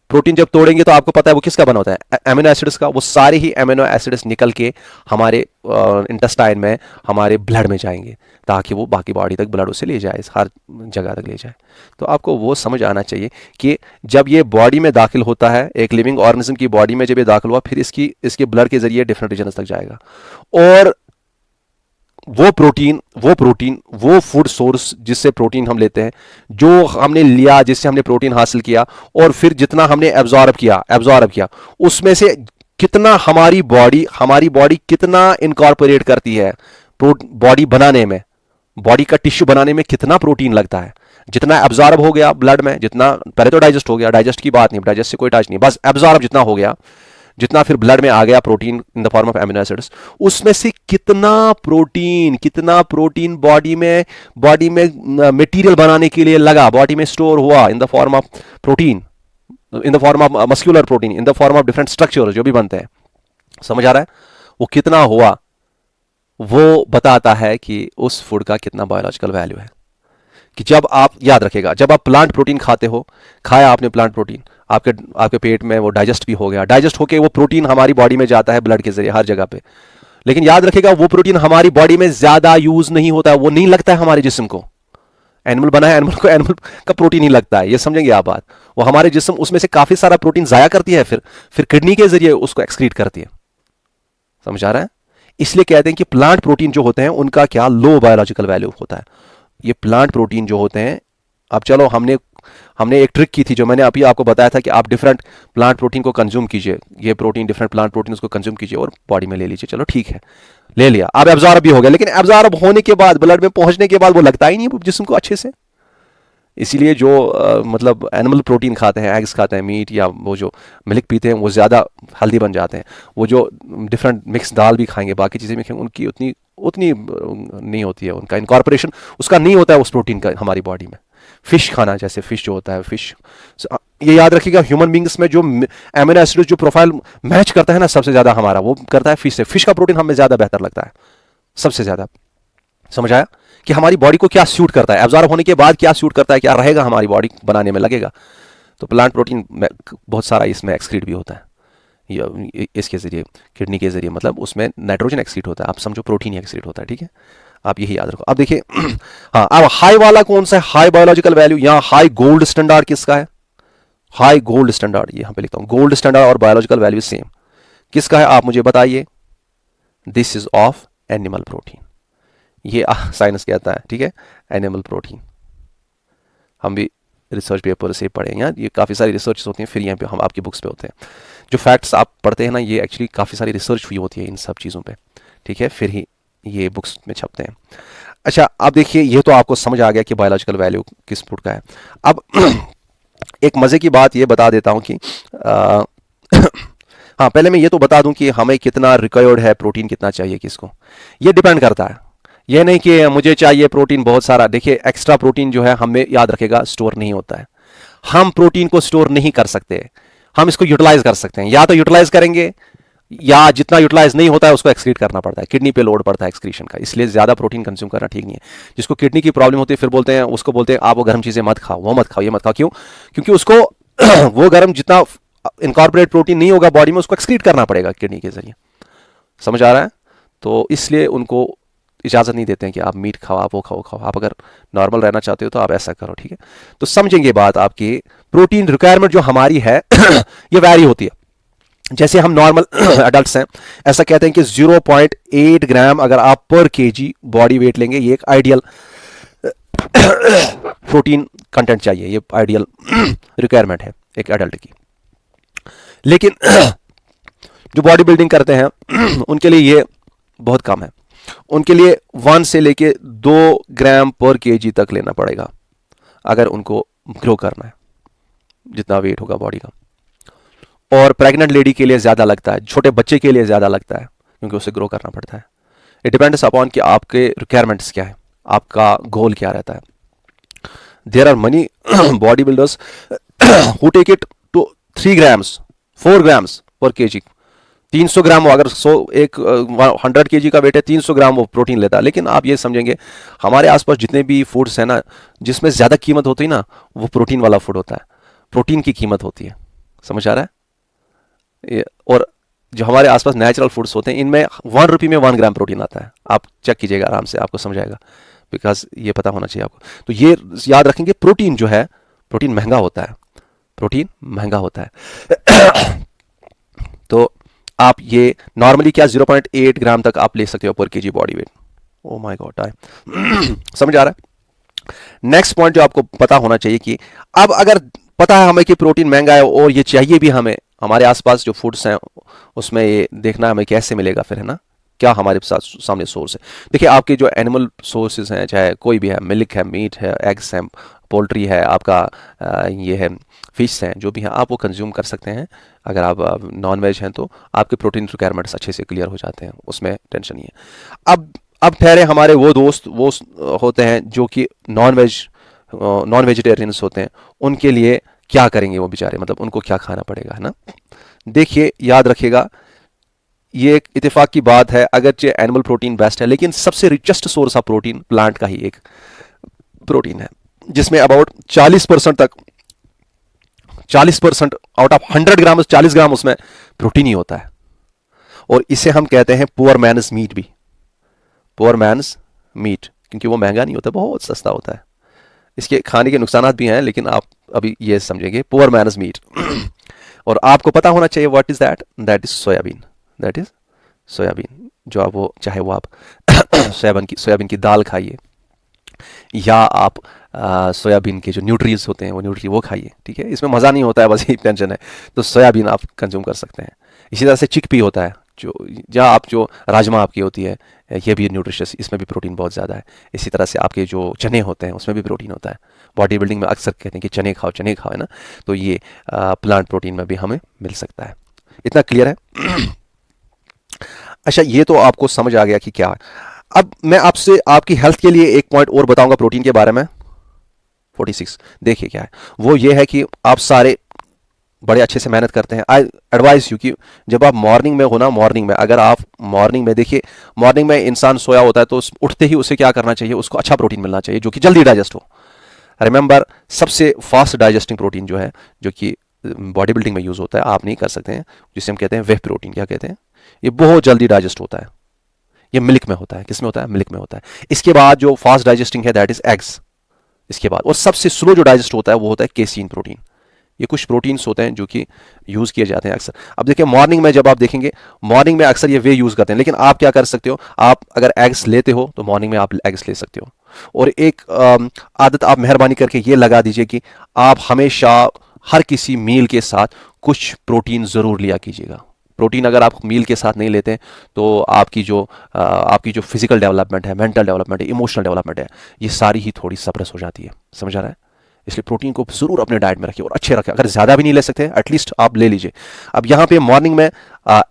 प्रोटीन जब तोड़ेंगे तो आपको पता है वो किसका बना होता है, अमीनो एसिड्स का। वो सारे ही अमीनो एसिड्स निकल के हमारे इंटेस्टाइन में, हमारे ब्लड में जाएंगे, ताकि वो बाकी बॉडी तक ब्लड उसे ले जाए, हर जगह तक ले जाए। तो आपको वो समझ आना चाहिए कि जब ये बॉडी में दाखिल होता है, एक लिविंग ऑर्गेनिज्म की बॉडी में जब ये दाखिल हुआ, फिर इसके ब्लड के जरिए डिफरेंट रीजन्स तक जाएगा, और वो वो फूड सोर्स जिससे प्रोटीन हम लेते हैं, जो हमने लिया, जिससे हमने प्रोटीन हासिल किया, और फिर जितना हमने एब्जॉर्ब किया, उसमें से कितना हमारी बॉडी कितना इनकॉर्पोरेट करती है बॉडी बनाने में, बॉडी का टिश्यू बनाने में कितना प्रोटीन लगता है। जितना एब्जॉर्ब हो गया ब्लड में, जितना पहले तो डाइजेस्ट हो गया, डाइजेस्ट की बात नहीं, डाइजेस्ट से कोई टच नहीं, बस एब्जॉर्ब जितना हो गया, जितना फिर ब्लड में आ गया protein in the form of amino acids, उसमें से कितना प्रोटीन बॉडी में मटेरियल बनाने के लिए लगा, बॉडी में स्टोर हुआ इन the form of protein, in the form of muscular protein, in the form of different structure जो भी बनते हैं, समझ आ रहा है, वो कितना हुआ, वो बताता है कि उस फूड का कितना बायोलॉजिकल वैल्यू है। कि जब आप याद रखेगा, जब आप प्लांट प्रोटीन खाते हो, खाया आपने प्लांट प्रोटीन, आपके पेट में वो डाइजेस्ट भी हो गया, डाइजेस्ट होके वो प्रोटीन हमारी बॉडी में जाता है ब्लड के जरिए हर जगह पे, लेकिन याद रखेगा वो प्रोटीन हमारी बॉडी में ज्यादा यूज नहीं होता है, वो नहीं लगता है हमारे जिस्म को। एनिमल बना है, एनिमल का प्रोटीन ही लगता है, ये समझेंगे आप बात। वो हमारे जिस्म उसमें से काफी सारा प्रोटीन जाया करती है, फिर किडनी के जरिए उसको एक्सक्रीट करती है, समझ आ रहा है। इसलिए कहते हैं कि प्लांट प्रोटीन जो होते हैं उनका क्या लो बायोलॉजिकल वैल्यू होता है। ये प्लांट प्रोटीन जो होते हैं, अब चलो हमने एक ट्रिक की थी जो मैंने अभी आपको बताया था कि आप डिफरेंट प्लांट प्रोटीन को कंज्यूम कीजिए, ये प्रोटीन डिफरेंट प्लांट प्रोटीन को कंज्यूम कीजिए और बॉडी में ले लीजिए, चलो ठीक है ले लिया, अब एब्जॉर्ब भी हो गया, लेकिन एब्जॉर्ब होने के बाद, ब्लड में पहुंचने के बाद वो लगता ही नहीं जिस्म को अच्छे से। इसीलिए जो मतलब एनिमल प्रोटीन खाते हैं, एग्स खाते हैं, मीट या वो जो मिल्क पीते हैं, वो ज़्यादा हेल्दी बन जाते हैं। वो जो डिफरेंट मिक्स दाल भी खाएंगे, बाकी चीज़ें भी खाएंगे, उनकी उतनी नहीं होती है, उनका इनकॉर्पोरेशन उसका नहीं होता है उस प्रोटीन का हमारी बॉडी में। फिश खाना, जैसे फिश जो होता है, फिश ये याद रखिएगा, ह्यूमन बींग्स में जो एमिनो एसिड जो प्रोफाइल मैच करता है ना सबसे ज़्यादा हमारा, वो करता है फिश से। फिश का प्रोटीन हमें ज़्यादा बेहतर लगता है, सबसे ज़्यादा। समझ आया कि हमारी बॉडी को क्या सूट करता है, एब्जॉर्ब होने के बाद क्या सूट करता है, क्या रहेगा हमारी बॉडी बनाने में लगेगा। तो प्लांट प्रोटीन बहुत सारा इसमें एक्सक्रीट भी होता है, इसके जरिए, किडनी के जरिए, मतलब उसमें नाइट्रोजन एक्सक्रीट होता है, आप समझो प्रोटीन ही एक्सक्रीट होता है, ठीक है, आप यही याद रखो। अब देखिए हाँ, अब हाई वाला कौन सा है, हाई बायोलॉजिकल वैल्यू, यहाँ हाई गोल्ड स्टैंडर्ड किसका है, हाई गोल्ड स्टैंडर्ड, यहाँ पे लिखता हूँ, गोल्ड स्टैंडर्ड और बायोलॉजिकल वैल्यू सेम, किसका है आप मुझे बताइए। This is of animal protein, ये साइंस कहता है, ठीक है, एनिमल प्रोटीन। हम भी रिसर्च पेपर से पढ़े हैं, ये काफ़ी सारी रिसर्च होती हैं, फिर यहाँ पे हम आपकी बुक्स पे होते हैं। जो फैक्ट्स आप पढ़ते हैं ना, ये एक्चुअली काफ़ी सारी रिसर्च हुई होती है इन सब चीज़ों पे, ठीक है, फिर ही ये बुक्स में छपते हैं। अच्छा, अब देखिए, ये तो आपको समझ आ गया कि बायोलॉजिकल वैल्यू किस फूड का है। अब एक मज़े की बात ये बता देता हूँ कि हाँ, पहले मैं ये तो बता दूं कि हमें कितना रिक्वायर्ड है, प्रोटीन कितना चाहिए किसको, ये डिपेंड करता है। ये नहीं कि मुझे चाहिए प्रोटीन बहुत सारा। देखिए, एक्स्ट्रा प्रोटीन जो है हमें याद रखेगा स्टोर नहीं होता है, हम प्रोटीन को स्टोर नहीं कर सकते, हम इसको यूटिलाइज कर सकते हैं, या तो यूटिलाइज करेंगे या जितना यूटिलाइज नहीं होता है उसको एक्सक्रीट करना पड़ता है, किडनी पे लोड पड़ता है एक्सक्रीशन का, इसलिए ज्यादा प्रोटीन कंज्यूम करना ठीक नहीं है। जिसको किडनी की प्रॉब्लम होती है, फिर बोलते हैं, उसको बोलते हैं आप वो गर्म चीजें मत खाओ, वो मत खाओ, ये मत खाओ, क्यों? क्योंकि उसको वो गर्म जितना इनकॉर्पोरेट प्रोटीन नहीं होगा बॉडी में, उसको एक्सक्रीट करना पड़ेगा किडनी के जरिए, समझ आ रहा है। तो इसलिए उनको इजाज़त नहीं देते हैं कि आप मीट खाओ, आप वो खाओ। आप अगर नॉर्मल रहना चाहते हो तो आप ऐसा करो, ठीक है। तो समझेंगे बात आपकी, प्रोटीन रिक्वायरमेंट जो हमारी है ये वैरी होती है। जैसे हम नॉर्मल एडल्ट्स हैं, ऐसा कहते हैं कि 0.8 ग्राम अगर आप पर केजी बॉडी वेट लेंगे, ये एक आइडियल प्रोटीन कंटेंट चाहिए, ये आइडियल रिक्वायरमेंट है एक एडल्ट की। लेकिन जो बॉडी बिल्डिंग करते हैं उनके लिए ये बहुत कम है। उनके लिए 1 से लेके 2 ग्राम पर केजी तक लेना पड़ेगा अगर उनको ग्रो करना है, जितना वेट होगा बॉडी का। और प्रेग्नेंट लेडी के लिए ज़्यादा लगता है, छोटे बच्चे के लिए ज़्यादा लगता है, क्योंकि उसे ग्रो करना पड़ता है। इट डिपेंड्स अपॉन कि आपके रिक्वायरमेंट्स क्या है, आपका गोल क्या रहता है। There are many body builders who take it to 3 grams 4 grams per KG. 300 gram, अगर 100 केजी का वेट है, 300 ग्राम वो प्रोटीन लेता है। लेकिन आप ये समझेंगे हमारे आसपास जितने भी फूड्स हैं ना, जिसमें ज़्यादा कीमत होती है ना, वो प्रोटीन वाला फूड होता है, प्रोटीन की कीमत होती है। समझ आ रहा है? और जो हमारे आसपास नेचुरल फूड्स होते हैं, इनमें 1 रुपये में 1 ग्राम प्रोटीन आता है। आप चेक कीजिएगा आराम से, आपको समझ आएगा, बिकॉज ये पता होना चाहिए आपको। तो ये याद रखेंगे, प्रोटीन जो है, प्रोटीन महंगा होता है, प्रोटीन महंगा होता है। तो आप ये नॉर्मली क्या 0.8 ग्राम तक आप ले सकते हो पर KG body weight. Oh my God, time समझ आ रहा है? नेक्स्ट पॉइंट जो आपको पता होना चाहिए कि अब अगर पता है हमें कि प्रोटीन महंगा है और ये चाहिए भी हमें, हमारे आसपास जो फूड्स हैं उसमें ये देखना हमें कैसे मिलेगा फिर, है ना, क्या हमारे साथ सामने सोर्स है। देखिए, आपके जो एनिमल सोर्सेज हैं, चाहे कोई भी है, मिल्क है, मीट है, एग्स हैं, पोल्ट्री है, आपका ये है, फिश हैं, जो भी हैं, आप वो कंज्यूम कर सकते हैं। अगर आप नॉन वेज हैं तो आपके प्रोटीन रिक्वायरमेंट्स अच्छे से क्लियर हो जाते हैं, उसमें टेंशन नहीं है। अब ठहरे हमारे वो दोस्त, वो होते हैं जो कि नॉन वेजिटेरियंस होते हैं, उनके लिए क्या करेंगे वो बेचारे, मतलब उनको क्या खाना पड़ेगा, है ना। देखिए, याद रखिएगा, ये एक इत्तेफाक की बात है, अगरचे एनिमल प्रोटीन बेस्ट है, लेकिन सबसे richest source of protein plant का ही एक प्रोटीन है, जिसमें अबाउट 40% तक, 40% आउट ऑफ 100 ग्राम 40 ग्राम उसमें प्रोटीन ही होता है। और इसे हम कहते हैं पुअर मैन्स मीट भी, पुअर मैन्स मीट, क्योंकि वो महंगा नहीं होता, बहुत सस्ता होता है। इसके खाने के नुकसान भी हैं, लेकिन आप अभी ये समझेंगे पुअर मैन्स मीट। और आपको पता होना चाहिए what is that, that is soybean, that is soybean. जो आप वो चाहे वो आप सोयाबीन की दाल खाइए, या आप सोयाबीन के जो न्यूट्रीज होते हैं वो खाइए, ठीक है। इसमें मज़ा नहीं होता है, बस यही टेंशन है। तो सोयाबीन आप कंज्यूम कर सकते हैं। इसी तरह से चिकपी होता है, जो राजमा आपकी होती है, ये भी न्यूट्रिशियस, इसमें भी प्रोटीन बहुत ज़्यादा है। इसी तरह से आपके जो चने होते हैं उसमें भी प्रोटीन होता है। बॉडी बिल्डिंग में अक्सर कहते हैं कि चने खाओ, है ना। तो ये प्लांट प्रोटीन में भी हमें मिल सकता है। इतना क्लियर है? अच्छा, ये तो आपको समझ आ गया कि क्या। अब मैं आपसे आपकी हेल्थ के लिए एक पॉइंट और बताऊंगा प्रोटीन के बारे में, 46। देखिए क्या है, वो ये है कि आप सारे बड़े अच्छे से मेहनत करते हैं। आई एडवाइस यू कि जब आप मॉर्निंग में हो ना, मॉर्निंग में अगर आप मॉर्निंग में, देखिए मॉर्निंग में इंसान सोया होता है, तो उठते ही उसे क्या करना चाहिए, उसको अच्छा प्रोटीन मिलना चाहिए जो कि जल्दी डाइजेस्ट हो। रिमेंबर, सबसे फास्ट डाइजेस्टिंग प्रोटीन जो है, जो कि बॉडी बिल्डिंग में यूज होता है, आप नहीं कर सकते हैं, जिसे हम कहते हैं वेह प्रोटीन। क्या कहते हैं? ये बहुत जल्दी डाइजेस्ट होता है, ये मिल्क में होता है। किस में होता है? मिल्क में होता है। इसके बाद जो फास्ट डाइजेस्टिंग है दैट इज एग्स, इसके बाद। और सबसे स्लो जो डाइजेस्ट होता है वो होता है केसीन प्रोटीन। ये कुछ प्रोटीन्स होते हैं जो कि यूज़ किए जाते हैं अक्सर। अब देखिए, मॉर्निंग में जब आप देखेंगे, मॉर्निंग में अक्सर ये वे यूज़ करते हैं, लेकिन आप क्या कर सकते हो, आप अगर एग्स लेते हो तो मॉर्निंग में आप एग्स ले सकते हो। और एक आदत आप मेहरबानी करके ये लगा दीजिए कि आप हमेशा हर किसी मील के साथ कुछ प्रोटीन ज़रूर लिया कीजिएगा। प्रोटीन अगर आप मील के साथ नहीं लेते तो आपकी जो फिजिकल डेवलपमेंट है, मेंटल डेवलपमेंट है, इमोशनल डेवलपमेंट है, ये सारी ही थोड़ी सप्रेस हो जाती है। समझ आ रहा है? इसलिए प्रोटीन को ज़रूर अपने डाइट में रखिए और अच्छे रखें। अगर ज़्यादा भी नहीं ले सकते, एटलीस्ट आप ले लीजिए। अब यहाँ पे मॉर्निंग में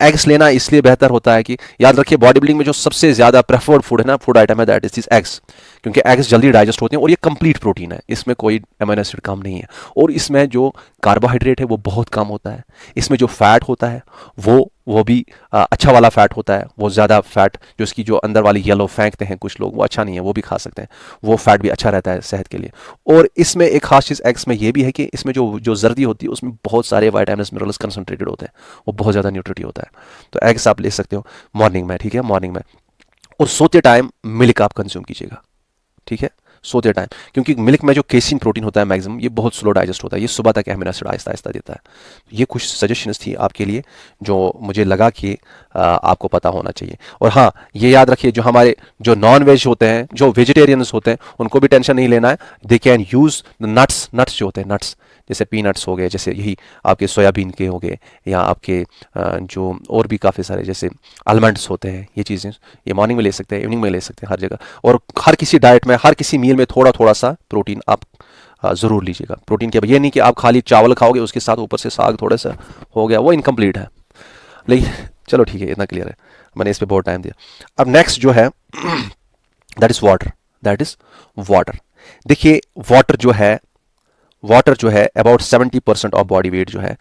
एग्स लेना इसलिए बेहतर होता है कि याद रखिए, बॉडी बिल्डिंग में जो सबसे ज़्यादा प्रेफर्ड फूड है ना, फूड आइटम है, दैट इज एग्स। क्योंकि एग्स जल्दी डाइजेस्ट होते हैं और ये कंप्लीट प्रोटीन है, इसमें कोई अमीनो एसिड कम नहीं है। और इसमें जो कार्बोहाइड्रेट है वो बहुत कम होता है। इसमें जो फैट होता है वो भी अच्छा वाला फैट होता है। वो ज़्यादा फैट जो इसकी जो अंदर वाली येलो फेंकते हैं कुछ लोग, वो अच्छा नहीं है, वो भी खा सकते हैं। वो फैट भी अच्छा रहता है सेहत के लिए। और इसमें एक खास चीज़ एग्स में ये भी है कि इसमें जो जर्दी होती है उसमें बहुत सारे वाइटामिन मिनरल्स कंसनट्रेटेड होते हैं, वो बहुत ज़्यादा न्यूट्रिटिव होता है। तो एग्स आप ले सकते हो मॉर्निंग में, ठीक है, मॉर्निंग में। और सोते टाइम मिल्क आप कंज्यूम कीजिएगा, ठीक है। सोते टाइम, क्योंकि मिल्क में जो केसिन प्रोटीन होता है मैक्सिमम, ये बहुत स्लो डाइजेस्ट होता है, ये सुबह तक अमीनो एसिड आहिस्ता आहिस्ता देता है। ये कुछ सजेशंस थी आपके लिए जो मुझे लगा कि आपको पता होना चाहिए। और हाँ, ये याद रखिए, जो हमारे जो नॉन वेज होते हैं, जो वेजिटेरियंस होते हैं, उनको भी टेंशन नहीं लेना है। They can use nuts, nuts जो होते हैं, नट्स जैसे पीनट्स हो गए, जैसे यही आपके सोयाबीन के हो गए, या आपके जो और भी काफ़ी सारे जैसे आलमंड्स होते हैं, ये चीज़ें ये मॉर्निंग में ले सकते हैं, इवनिंग में ले सकते हैं, हर जगह। और हर किसी डाइट में, हर किसी मील में थोड़ा थोड़ा सा प्रोटीन आप ज़रूर लीजिएगा। प्रोटीन के ये नहीं कि आप खाली चावल खाओगे उसके साथ ऊपर से साग थोड़ा सा हो गया, वो इनकम्प्लीट है। लेकिन चलो ठीक है, इतना क्लियर है, मैंने इस पर बहुत टाइम दिया। अब नेक्स्ट जो है that is water, that is water. देखिए वाटर जो है अबाउट 70% ऑफ बॉडी वेट जो है,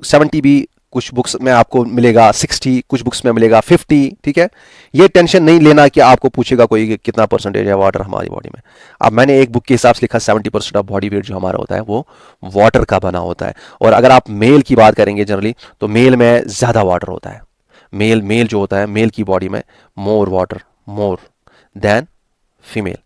70 भी कुछ बुक्स में आपको मिलेगा, 60 कुछ बुक्स में मिलेगा, 50, ठीक है। ये टेंशन नहीं लेना कि आपको पूछेगा कोई कि कितना परसेंटेज है वाटर हमारी बॉडी में। अब मैंने एक बुक के हिसाब से लिखा 70% ऑफ बॉडी वेट जो हमारा होता है वो वाटर का बना होता है। और अगर आप मेल की बात करेंगे जनरली, तो मेल में ज़्यादा वाटर होता है। मेल जो होता है, मेल की बॉडी में more water, more than female.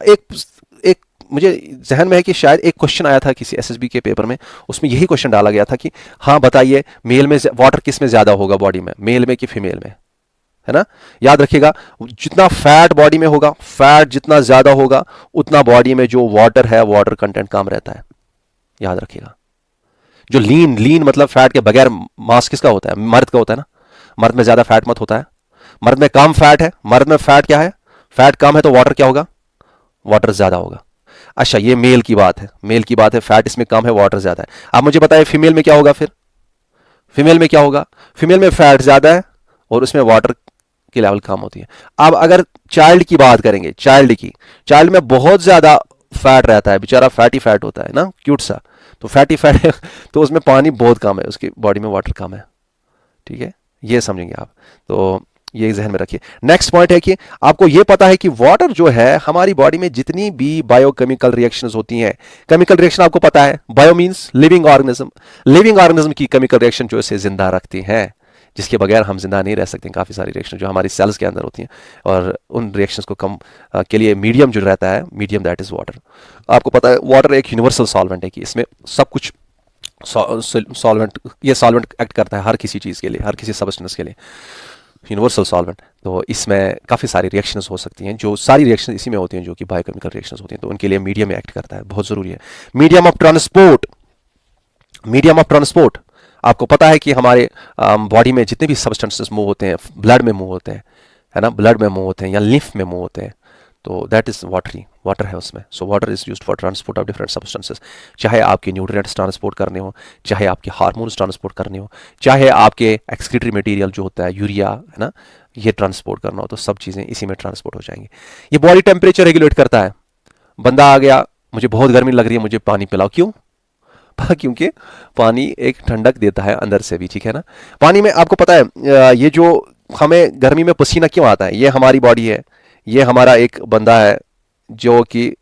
एक एक मुझे जहन में है कि शायद एक क्वेश्चन आया था किसी एसएसबी के पेपर में, उसमें यही क्वेश्चन डाला गया था कि हाँ बताइए, मेल में वाटर किस में ज़्यादा होगा बॉडी में, मेल में कि फीमेल में, है ना। याद रखिएगा, जितना फैट बॉडी में होगा, फैट जितना ज़्यादा होगा, उतना बॉडी में जो वाटर है, वाटर कंटेंट कम रहता है। याद रखिएगा, जो लीन मतलब फैट के बगैर मांस किसका होता है, मर्द का होता है ना। मर्द में ज़्यादा फैट मत होता है, मर्द में कम फैट है, मर्द में फैट क्या है, फैट कम है, तो वाटर क्या होगा, वाटर ज़्यादा होगा। अच्छा, ये मेल की बात है, मेल की बात है, फैट इसमें कम है, वाटर ज़्यादा है। आप मुझे बताइए फीमेल में क्या होगा, फिर फीमेल में क्या होगा, फीमेल में फैट ज़्यादा है और उसमें वाटर की लेवल कम होती है। अब अगर चाइल्ड की बात करेंगे, चाइल्ड में बहुत ज़्यादा फैट रहता है, बेचारा फैटी फैट होता है ना, क्यूट सा, तो फैटी फैट है तो उसमें पानी बहुत कम है, उसकी बॉडी में वाटर कम है, ठीक है, ये समझेंगे आप। तो ये जहन में रखिए। नेक्स्ट पॉइंट है कि आपको ये पता है कि वाटर जो है हमारी बॉडी में जितनी भी बायोकेमिकल रिएक्शंस होती हैं, केमिकल रिएक्शन आपको पता है, बायो मींस लिविंग ऑर्गेनिज्म की केमिकल रिएक्शन जो इसे जिंदा रखती हैं, जिसके बगैर हम जिंदा नहीं रह सकते। काफ़ी सारी रिएक्शन जो हमारी सेल्स के अंदर होती हैं, और उन रिएक्शंस को कम के लिए मीडियम जो रहता है, मीडियम दैट इज़ वाटर। आपको पता है वाटर एक यूनिवर्सल सॉल्वेंट है कि इसमें सब कुछ सॉल्वेंट, ये सॉल्वेंट एक्ट करता है हर किसी चीज़ के लिए, हर किसी सब्सटेंस के लिए, यूनिवर्सल सॉल्वेंट। तो इसमें काफ़ी सारी रिएक्शंस हो सकती हैं, जो सारी रिएक्शन इसी में होती हैं जो कि बायोकेमिकल रिएक्शंस होती हैं, तो उनके लिए मीडियम एक्ट करता है, बहुत ज़रूरी है। मीडियम ऑफ ट्रांसपोर्ट, आपको पता है कि हमारे बॉडी में जितने भी सब्सटेंसेस मूव होते हैं, ब्लड में मूव होते हैं, है ना, ब्लड में मूव होते हैं या लिम्फ में मूव होते हैं, तो दैट इज़ वाटर है उसमें। So water is used for transport of different substances, चाहे आपके न्यूट्रिएंट्स ट्रांसपोर्ट करने हो, चाहे आपके हार्मोन्स ट्रांसपोर्ट करने हो, चाहे आपके एक्सक्रीटरी मटेरियल जो होता है यूरिया, है ना, ये ट्रांसपोर्ट करना हो, तो सब चीज़ें इसी में ट्रांसपोर्ट हो जाएंगी। ये बॉडी टेम्परेचर रेगुलेट करता है। बंदा आ गया, मुझे बहुत गर्मी लग रही है, मुझे पानी पिलाओ, क्यों? क्योंकि पानी एक ठंडक देता है अंदर से भी, ठीक है ना। पानी में आपको पता है ये जो हमें गर्मी में पसीना क्यों आता है, ये हमारी बॉडी है, ये हमारा एक बंदा है जो कि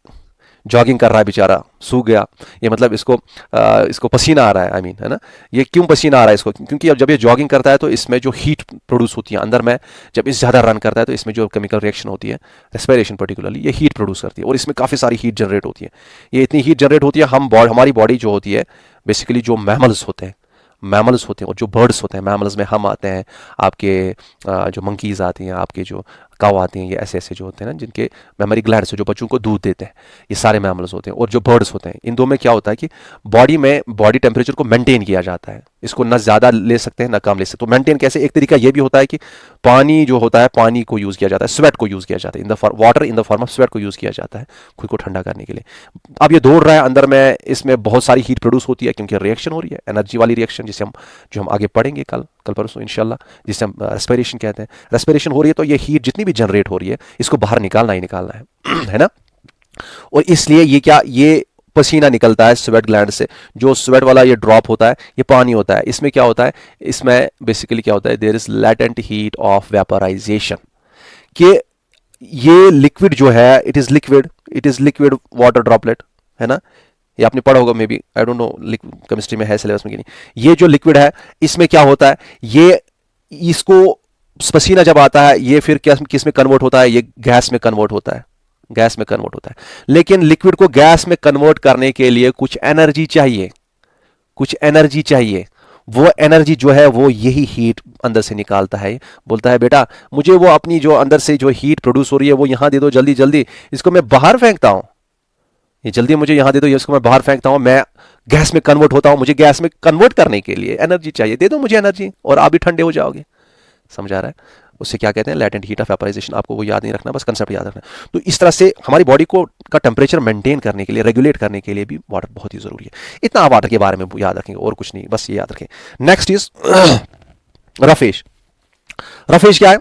जॉगिंग कर रहा है, बेचारा सूख गया, ये मतलब इसको पसीना आ रहा है, आई मीन, है ना। ये क्यों पसीना आ रहा है इसको, क्योंकि अब जब ये जॉगिंग करता है तो इसमें जो हीट प्रोड्यूस होती है अंदर में, जब इस ज़्यादा रन करता है तो इसमें जो केमिकल रिएक्शन होती है, रेस्पिरेशन पर्टिकुलरली, ये हीट प्रोड्यूस करती है और इसमें काफ़ी सारी हीट जनरेट होती है। ये इतनी हीट जनरेट होती है, हमारी बॉडी जो होती है, बेसिकली जो मैमल्स होते हैं और जो बर्ड्स होते हैं, मैमल्स में हम आते हैं, आपके जो मंकीज़ आती हैं, आपके जो काऊ आती हैं, ये ऐसे ऐसे जो होते हैं ना, जिनके मेमोरी ग्लैंड से जो बच्चों को दूध देते हैं, ये सारे मैमल्स होते हैं। और जो बर्ड्स होते हैं, इन दो में क्या होता है कि बॉडी टेम्परेचर को मेंटेन किया जाता है, इसको ना ज़्यादा ले सकते हैं ना कम ले सकते। तो मेंटेन कैसे, एक तरीका ये भी होता है कि पानी जो होता है, पानी को यूज़ किया जाता है, स्वेट को यूज़ किया जाता है, water in the form of sweat को यूज़ किया जाता है खुद को ठंडा करने के लिए। अब ये दौड़ रहा है अंदर में, इसमें बहुत सारी हीट प्रोड्यूस होती है क्योंकि रिएक्शन हो रही है, एनर्जी वाली रिएक्शन, जो हम आगे पढ़ेंगे कल परसों इंशाल्लाह, जिसे हम रेस्पिरेशन कहते हैं। रेस्पिरेशन हो रही है तो ये हीट जितनी भी जनरेट हो रही है, इसको बाहर निकालना ही निकालना है है ना। और इसलिए ये पसीना निकलता है स्वेट ग्लैंड से, जो स्वेट वाला ये ड्रॉप होता है, ये पानी होता है। इसमें क्या होता है, इसमें बेसिकली क्या होता है, there is latent heat of vaporisation, कि ये लिक्विड जो है, it is liquid water droplet, है ना। ये आपने पढ़ा होगा, maybe, I don't know chemistry में है सिलेबस में कि नहीं। ये जो लिक्विड है, इसमें क्या होता है, इसको पसीना जब आता है, ये फिर किस में कन्वर्ट होता है, ये गैस में कन्वर्ट होता है, गैस में कन्वर्ट होता है। लेकिन लिक्विड को गैस में कन्वर्ट करने के लिए कुछ एनर्जी चाहिए, कुछ एनर्जी चाहिए। वो एनर्जी जो है वो यही हीट अंदर से निकालता है, बोलता है बेटा मुझे वो अपनी जो अंदर से जो हीट प्रोड्यूस हो रही है वो यहां दे दो जल्दी जल्दी, इसको मैं बाहर फेंकता हूं, ये जल्दी मुझे यहां दे दो, इसको मैं बाहर फेंकता हूं, मैं गैस में कन्वर्ट होता हूं, मुझे गैस में कन्वर्ट करने के लिए एनर्जी चाहिए, दे दो मुझे एनर्जी और आप भी ठंडे हो जाओगे। समझ आ रहा है? उससे क्या कहते हैं, लेटेंट हीट ऑफ वेपराइजेशन। आपको वो याद नहीं रखना, बस कंसेप्ट याद रखना। तो इस तरह से हमारी बॉडी को का टेम्परेचर मेंटेन करने के लिए, रेगुलेट करने के लिए भी वाटर बहुत ही जरूरी है। इतना आप वाटर के बारे में याद रखेंगे और कुछ नहीं, बस ये याद रखें। Next is roughage. रफेज क्या है?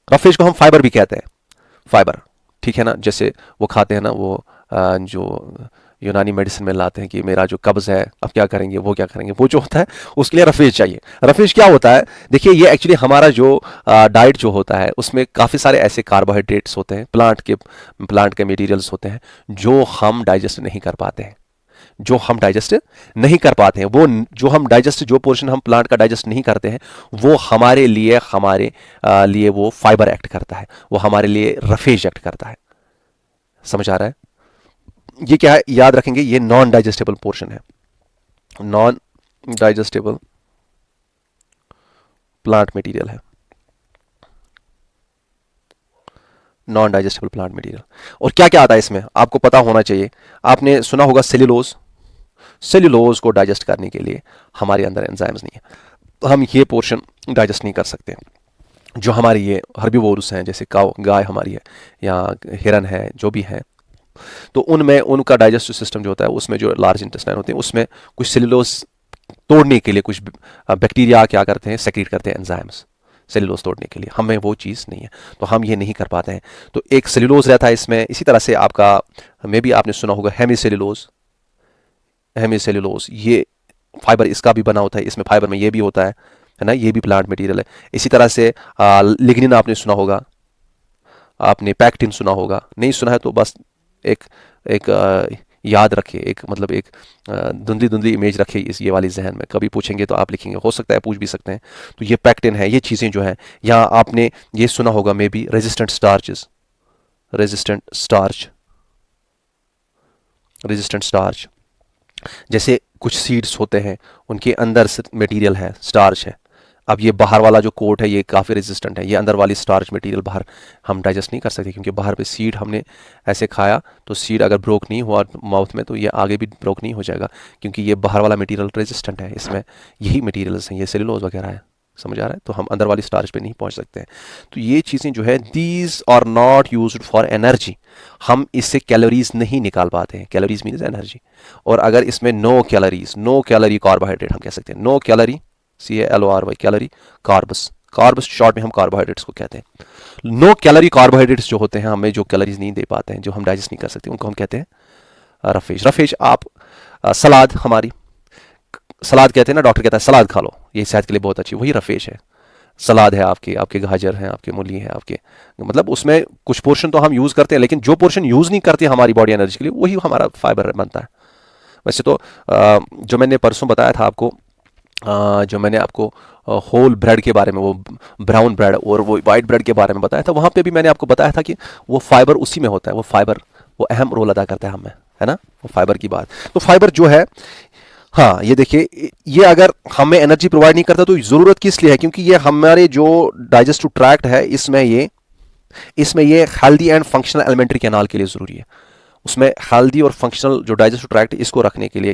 रफेज को हम फाइबर भी कहते हैं, फाइबर, ठीक है ना। जैसे वो खाते हैं ना, वो जो यूनानी मेडिसिन में लाते हैं कि मेरा जो कब्ज है अब क्या करेंगे, वो क्या करेंगे, वो जो होता है उसके लिए रफेज चाहिए। रफेज क्या होता है? देखिए ये एक्चुअली हमारा जो डाइट जो होता है उसमें काफ़ी सारे ऐसे कार्बोहाइड्रेट्स होते हैं, प्लांट के मटेरियल्स होते हैं जो हम डाइजेस्ट नहीं कर पाते हैं, जो हम डाइजेस्ट नहीं कर पाते हैं। वो जो हम डाइजेस्ट, जो पोर्शन हम प्लांट का डाइजेस्ट नहीं करते हैं, वो हमारे लिए वो फाइबर एक्ट करता है, वो हमारे लिए रफेज एक्ट करता है। समझ आ रहा है? ये क्या है, याद रखेंगे, ये नॉन डाइजेस्टेबल पोर्शन है, नॉन डाइजेस्टेबल प्लांट मटेरियल है, नॉन डाइजेस्टेबल प्लांट मटेरियल। और क्या क्या आता है इसमें, आपको पता होना चाहिए। आपने सुना होगा सेल्यूलोज। सेल्यूलोज को डाइजेस्ट करने के लिए हमारे अंदर एंजाइम्स नहीं है, हम ये पोर्शन डाइजेस्ट नहीं कर सकते। जो हमारी ये हर्बीवोरस हैं, जैसे काव, गाय हमारी है या हिरन है, जो भी है, तो उनमें उनका डाइजेस्टिव सिस्टम जो होता है, उसमें जो लार्ज इंटेस्टाइन होते हैं, उसमें कुछ सेल्यूलोज तोड़ने के लिए कुछ बैक्टीरिया क्या करते हैं, सेक्रेट करते हैं एंजाइम्स सेल्यूलोज तोड़ने के लिए। हमें वो चीज़ नहीं है, तो हम ये नहीं कर पाते हैं। तो एक सेल्यूलोज रहता है इसमें। इसी तरह से आपका, मे भी आपने सुना होगा हेमीसेल्यूलोज। हेमीसेल्यूलोज ये फाइबर इसका भी बना होता है, इसमें फाइबर में ये भी होता है ना, ये भी प्लांट मटेरियल है। इसी तरह से लिग्निन आपने सुना होगा, आपने पैक्टिन सुना होगा, नहीं सुना है तो बस एक एक याद रखिए, एक मतलब एक धुंधली धुंधली इमेज रखिए इस ये वाली जहन में। कभी पूछेंगे तो आप लिखेंगे, हो सकता है पूछ भी सकते हैं। तो ये पैक्टिन है, ये चीज़ें जो हैं। यहाँ आपने ये सुना होगा may be resistant starches, resistant starch, resistant starch. जैसे कुछ सीड्स होते हैं, उनके अंदर मटेरियल है, स्टार्च है। अब ये बाहर वाला जो कोट है ये काफ़ी रेजिस्टेंट है, ये अंदर वाली स्टार्च मटेरियल बाहर हम डाइजेस्ट नहीं कर सकते, क्योंकि बाहर पे सीड हमने ऐसे खाया तो सीड अगर ब्रोक नहीं हुआ माउथ में तो ये आगे भी ब्रोक नहीं हो जाएगा, क्योंकि ये बाहर वाला मटेरियल रेजिस्टेंट है। इसमें यही मटेरियल्स हैं, ये सेलुलोज वगैरह है। समझ आ रहा है? तो हम अंदर वाली स्टार्च पे नहीं पहुंच सकते हैं। तो ये चीज़ें जो है, these are not used for energy. हम इससे कैलोरीज नहीं निकाल पाते हैं। Calories means energy. और अगर इसमें no calories, no calorie carbohydrate हम कह सकते हैं, no calorie, CALORY, calorie, carbs, carbs short में हम कार्बोहाइड्रेट्स को कहते हैं। नो कैलोरी कार्बोहाइड्रेट्स जो होते हैं, हमें जो कैलोरीज नहीं दे पाते हैं, जो हम डाइजेस्ट नहीं कर सकते, उनको हम कहते हैं रफेज। रफेज आप सलाद, हमारी सलाद कहते हैं ना, डॉक्टर कहता है सलाद खा लो, ये सेहत के लिए बहुत अच्छी, वही रफेज है। सलाद है आपके, आपके गाजर हैं, आपके मूली है, आपके मतलब उसमें कुछ पोर्शन तो हम यूज़ करते हैं, लेकिन जो पोर्शन यूज़ नहीं करते हमारी बॉडी एनर्जी के लिए, वही हमारा फाइबर बनता है। वैसे तो जो मैंने परसों बताया था आपको, जो मैंने आपको होल ब्रेड के बारे में, वो ब्राउन ब्रेड और वो वाइट ब्रेड के बारे में बताया था, वहाँ पे भी मैंने आपको बताया था कि वो फाइबर उसी में होता है। वो फाइबर वो अहम रोल अदा करता है हमें, है ना, वो फाइबर की बात। तो फाइबर जो है, हाँ ये देखिए, ये अगर हमें एनर्जी प्रोवाइड नहीं करता तो ज़रूरत किस लिए है, क्योंकि ये हमारे जो डाइजेस्टिव ट्रैक्ट है, इसमें ये healthy and functional alimentary canal के लिए ज़रूरी है। उसमें हेल्दी और फंक्शनल जो डाइजेस्टिव ट्रैक्ट, इसको रखने के लिए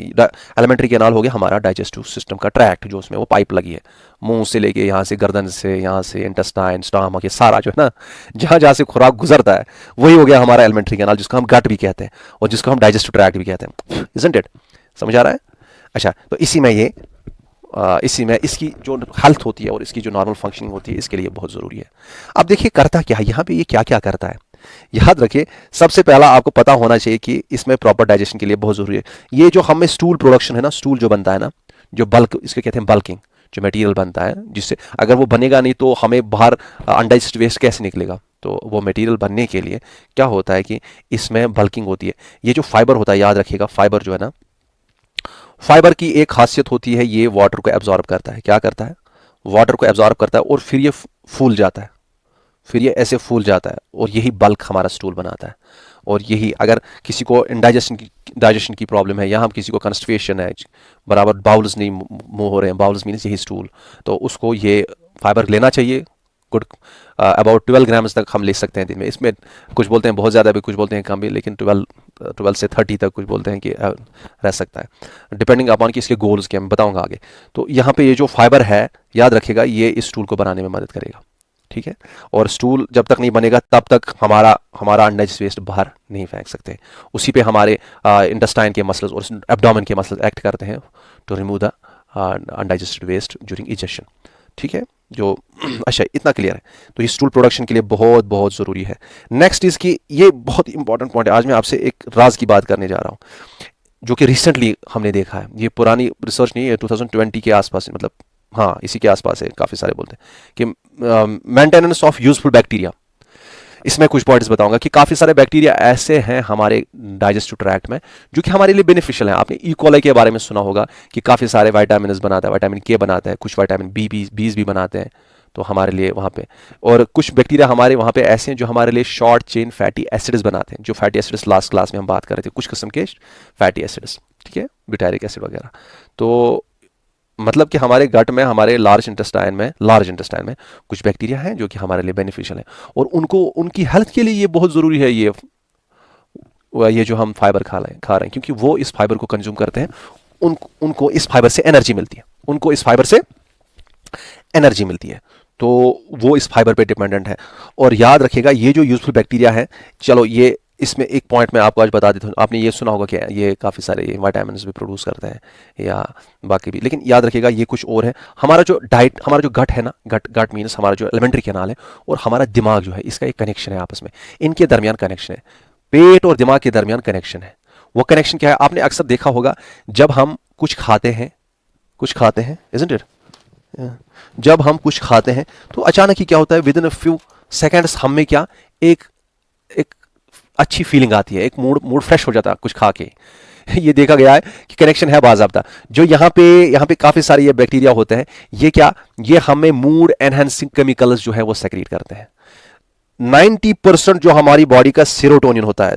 एलिमेंट्री कैनाल हो गया हमारा डाइजेस्टिव सिस्टम का ट्रैक्ट, जो उसमें वो पाइप लगी है, मुंह से लेके यहाँ से गर्दन से, यहाँ से इंटेस्टाइन, स्टमक, ये सारा जो है ना, जहाँ जहाँ से खुराक गुजरता है, वही हो गया हमारा एलिमेंट्री कैनाल, जिसको हम गट भी कहते हैं और जिसको हम डाइजेस्टिव ट्रैक्ट भी कहते हैं। Isn't it? समझ आ रहा है? अच्छा, तो इसी में इसकी जो हेल्थ होती है और इसकी जो नॉर्मल फंक्शनिंग होती है, इसके लिए बहुत ज़रूरी है। अब देखिए करता क्या है यहाँ पे, ये क्या क्या करता है, याद रखिए। सबसे पहला आपको पता होना चाहिए कि इसमें प्रॉपर डाइजेशन के लिए बहुत ज़रूरी है। ये जो हमें स्टूल प्रोडक्शन है ना, स्टूल जो बनता है ना, जो बल्क, इसके कहते हैं बल्किंग, जो मटेरियल बनता है, जिससे अगर वो बनेगा नहीं तो हमें बाहर अनडाइजेस्टेड वेस्ट कैसे निकलेगा। तो वो मटेरियल बनने के लिए क्या होता है कि इसमें बल्किंग होती है। ये जो फाइबर होता है, याद रखिएगा, फाइबर जो है ना, फाइबर की एक खासियत होती है, ये वाटर को एब्जॉर्ब करता है। क्या करता है? वाटर को एब्जॉर्ब करता है और फिर ये फूल जाता है, फिर ये ऐसे फूल जाता है और यही बल्क हमारा स्टूल बनाता है। और यही अगर किसी को डाइजेशन की प्रॉब्लम है, या हम किसी को कंस्टिपेशन है, बराबर बाउल्स नहीं मूव हो रहे हैं, बाउल्स मीन्स यही स्टूल, तो उसको ये फाइबर लेना चाहिए। गुड अबाउट 12 ग्राम्स तक हम ले सकते हैं दिन में। इसमें कुछ बोलते हैं बहुत ज़्यादा भी, कुछ बोलते हैं कम भी, लेकिन 12 से 30 तक कुछ बोलते हैं कि रह सकता है, डिपेंडिंग अपॉन कि इसके गोल्स क्या मैं बताऊंगा आगे। तो यहाँ पे ये जो फाइबर है, याद रखिएगा, ये इस स्टूल को बनाने में मदद करेगा, ठीक है। और स्टूल जब तक नहीं बनेगा तब तक हमारा अनडाइजेस्ट वेस्ट बाहर नहीं फेंक सकते। उसी पे हमारे इंटेस्टाइन के मसल्स और एब्डोमेन के मसल्स एक्ट करते हैं to remove the undigested waste during egestion, ठीक है। जो अच्छा, इतना क्लियर है। तो ये स्टूल प्रोडक्शन के लिए बहुत बहुत ज़रूरी है। नेक्स्ट इज़ कि ये बहुत इंपॉर्टेंट पॉइंट है। आज मैं आपसे एक राज की बात करने जा रहा हूँ जो कि रिसेंटली हमने देखा है। ये पुरानी रिसर्च नहीं है, 2020 के आसपास, मतलब हाँ इसी के आसपास है। काफ़ी सारे बोलते हैं कि मेंटेनेंस ऑफ यूजफुल बैक्टीरिया। इसमें कुछ पॉइंट्स बताऊंगा कि काफ़ी सारे बैक्टीरिया ऐसे हैं हमारे डाइजेस्टिव ट्रैक्ट में जो कि हमारे लिए बेनिफिशियल हैं। आपने ई कोलाई के बारे में सुना होगा कि काफ़ी सारे विटामिन बनाता है, विटामिन के बनाता है, कुछ विटामिन बीज भी बनाते हैं, तो हमारे लिए वहाँ पे। और कुछ बैक्टीरिया हमारे वहाँ पे ऐसे हैं जो हमारे लिए शॉर्ट चेन फैटी एसिड्स बनाते हैं, जो फैटी एसिड्स लास्ट क्लास में हम बात कर रहे थे, कुछ किस्म के फैटी एसिड्स, ठीक है, ब्यूटारिक एसिड वगैरह। तो मतलब कि हमारे गट में, हमारे लार्ज इंटेस्टाइन में कुछ बैक्टीरिया हैं जो कि हमारे लिए बेनिफिशियल हैं, और उनको उनकी हेल्थ के लिए ये बहुत ज़रूरी है, ये जो हम फाइबर खा रहे हैं, क्योंकि वो इस फाइबर को कंज्यूम करते हैं, उनको इस फाइबर से एनर्जी मिलती है, तो वो इस फाइबर पे डिपेंडेंट है। और याद रखिएगा, ये जो यूजफुल बैक्टीरिया है, चलो ये इसमें एक पॉइंट मैं आपको आज बता देता हूँ। आपने ये सुना होगा कि ये काफ़ी सारे विटामिन भी प्रोड्यूस करते हैं या बाकी भी, लेकिन याद रखिएगा ये कुछ और है। हमारा जो गट है ना, गट मीन्स हमारा जो एलिमेंट्री कैनाल है और हमारा दिमाग जो है, इसका एक कनेक्शन है आपस में, इनके दरमियान कनेक्शन है, पेट और दिमाग के दरमियान कनेक्शन है। वो कनेक्शन क्या है? आपने अक्सर देखा होगा जब हम कुछ खाते हैं, इजंट इट, जब हम कुछ खाते हैं तो अचानक ही क्या होता है, with in a few seconds हम में क्या एक अच्छी फीलिंग आती है, एक मूड फ्रेश हो जाता है कुछ खा के। ये देखा गया है कि कनेक्शन है बाज़ाब्ता। जो यहाँ पे काफ़ी सारे ये बैक्टीरिया होते हैं, ये हमें मूड एनहांसिंग केमिकल्स जो है वो सेक्रेट करते हैं। 90% जो हमारी बॉडी का सेरोटोनिन होता है,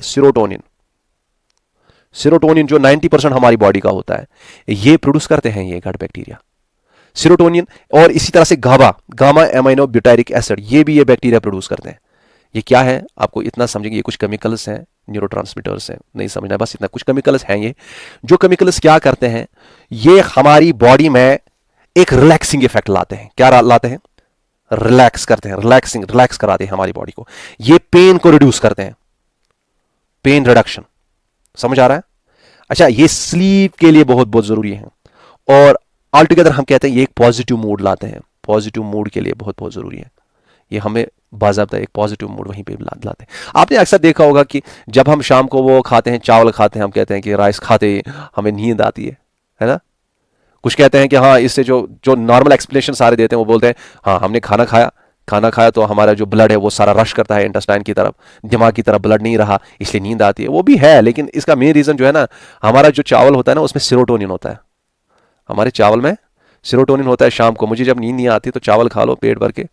सेरोटोनिन जो 90% हमारी बॉडी का होता है, ये प्रोड्यूस करते हैं ये गट बैक्टीरिया, सेरोटोनिन। और इसी तरह से गामा एमाइनो ब्यूटारिक एसिड, ये भी ये बैक्टीरिया प्रोड्यूस करते हैं। ये क्या है आपको इतना समझेंगे, ये कुछ केमिकल्स हैं, न्यूरोट्रांसमीटर्स हैं, नहीं समझना बस इतना, कुछ केमिकल्स हैं ये, जो केमिकल्स क्या करते हैं, ये हमारी बॉडी में एक रिलैक्सिंग इफेक्ट लाते हैं। क्या लाते हैं? रिलैक्स करते हैं, रिलैक्स कराते हैं हमारी बॉडी को। ये पेन को रिड्यूस करते हैं, पेन रिडक्शन, समझ आ रहा है? अच्छा, ये स्लीप के लिए बहुत बहुत जरूरी है। और ऑल टुगेदर हम कहते हैं ये एक पॉजिटिव मूड लाते हैं, पॉजिटिव मूड के लिए बहुत बहुत जरूरी है। ये हमें बाज़ाब्ता एक पॉजिटिव मूड वहीं पे लाते हैं। आपने अक्सर देखा होगा कि जब हम शाम को वो खाते हैं, चावल खाते हैं, हम कहते हैं कि राइस खाते ही हमें नींद आती है ना? कुछ कहते हैं कि हाँ, इससे जो नॉर्मल एक्सप्लेनेशन सारे देते हैं, वो बोलते हैं हाँ हमने खाना खाया तो हमारा जो ब्लड है वो सारा रश करता है इंटेस्टाइन की तरफ, दिमाग की तरफ ब्लड नहीं रहा, इसलिए नींद आती है। वो भी है, लेकिन इसका मेन रीज़न जो है ना, हमारा जो चावल होता है ना, उसमें सेरोटोनिन होता है। हमारे चावल में सेरोटोनिन होता है। शाम को मुझे जब नींद नहीं आती तो चावल खा लो पेट भर के,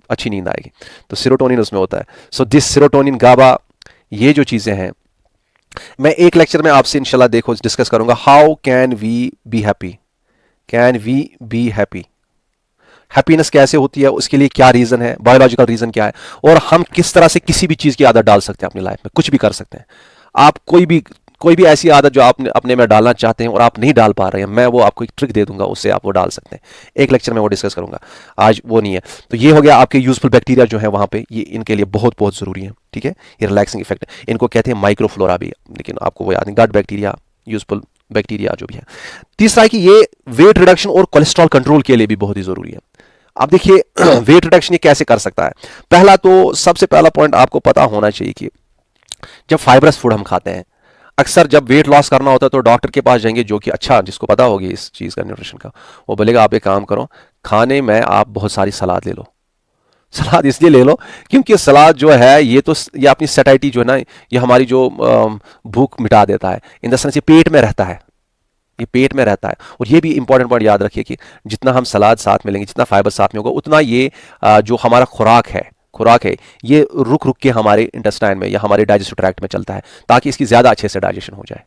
अच्छी नींद आएगी। तो सेरोटोनिन उसमें होता है। सो दिस सेरोटोनिन, गाबा, ये जो चीजें हैं, मैं एक लेक्चर में आपसे इंशाल्लाह देखो डिस्कस करूंगा, how can we be happy, happiness कैसे होती है, उसके लिए क्या रीजन है, बायोलॉजिकल रीजन क्या है, और हम किस तरह से किसी भी चीज की आदत डाल सकते हैं अपनी लाइफ में, कुछ भी कर सकते हैं। आप कोई भी ऐसी आदत जो आप अपने में डालना चाहते हैं और आप नहीं डाल पा रहे हैं, मैं वो आपको एक ट्रिक दे दूंगा, उससे आप वो डाल सकते हैं। एक लेक्चर में वो डिस्कस करूंगा, आज वो नहीं है। तो ये हो गया आपके यूजफुल बैक्टीरिया जो है वहाँ पे, ये इनके लिए बहुत बहुत ज़रूरी है, ठीक है। ये रिलैक्सिंग इफेक्ट, इनको कहते हैं माइक्रोफ्लोरा भी, लेकिन आपको वो याद नहीं, गट बैक्टीरिया, यूजफुल बैक्टीरिया जो भी है। तीसरा है कि ये वेट रिडक्शन और कोलेस्ट्रॉल कंट्रोल के लिए भी बहुत ही ज़रूरी है। आप देखिए वेट रिडक्शन ये कैसे कर सकता है। पहला तो सबसे पहला पॉइंट आपको पता होना चाहिए कि जब फाइबरस फूड हम खाते हैं, अक्सर जब वेट लॉस करना होता है तो डॉक्टर के पास जाएंगे, जो कि अच्छा जिसको पता होगी इस चीज़ का, न्यूट्रिशन का, वो बोलेगा आप एक काम करो, खाने में आप बहुत सारी सलाद ले लो। सलाद इसलिए ले लो क्योंकि सलाद जो है ये अपनी सैटिस्फैक्शन जो है ना, ये हमारी जो भूख मिटा देता है, इन द सेंस ये पेट में रहता है, ये पेट में रहता है। और ये भी इंपॉर्टेंट पॉइंट याद रखिए कि जितना हम सलाद साथ में लेंगे, जितना फाइबर साथ में होगा, उतना ये जो हमारा खुराक है ये रुक रुक के हमारे इंटेस्टाइन में या हमारे डाइजेस्टिव ट्रैक्ट में चलता है, ताकि इसकी ज़्यादा अच्छे से डाइजेशन हो जाए,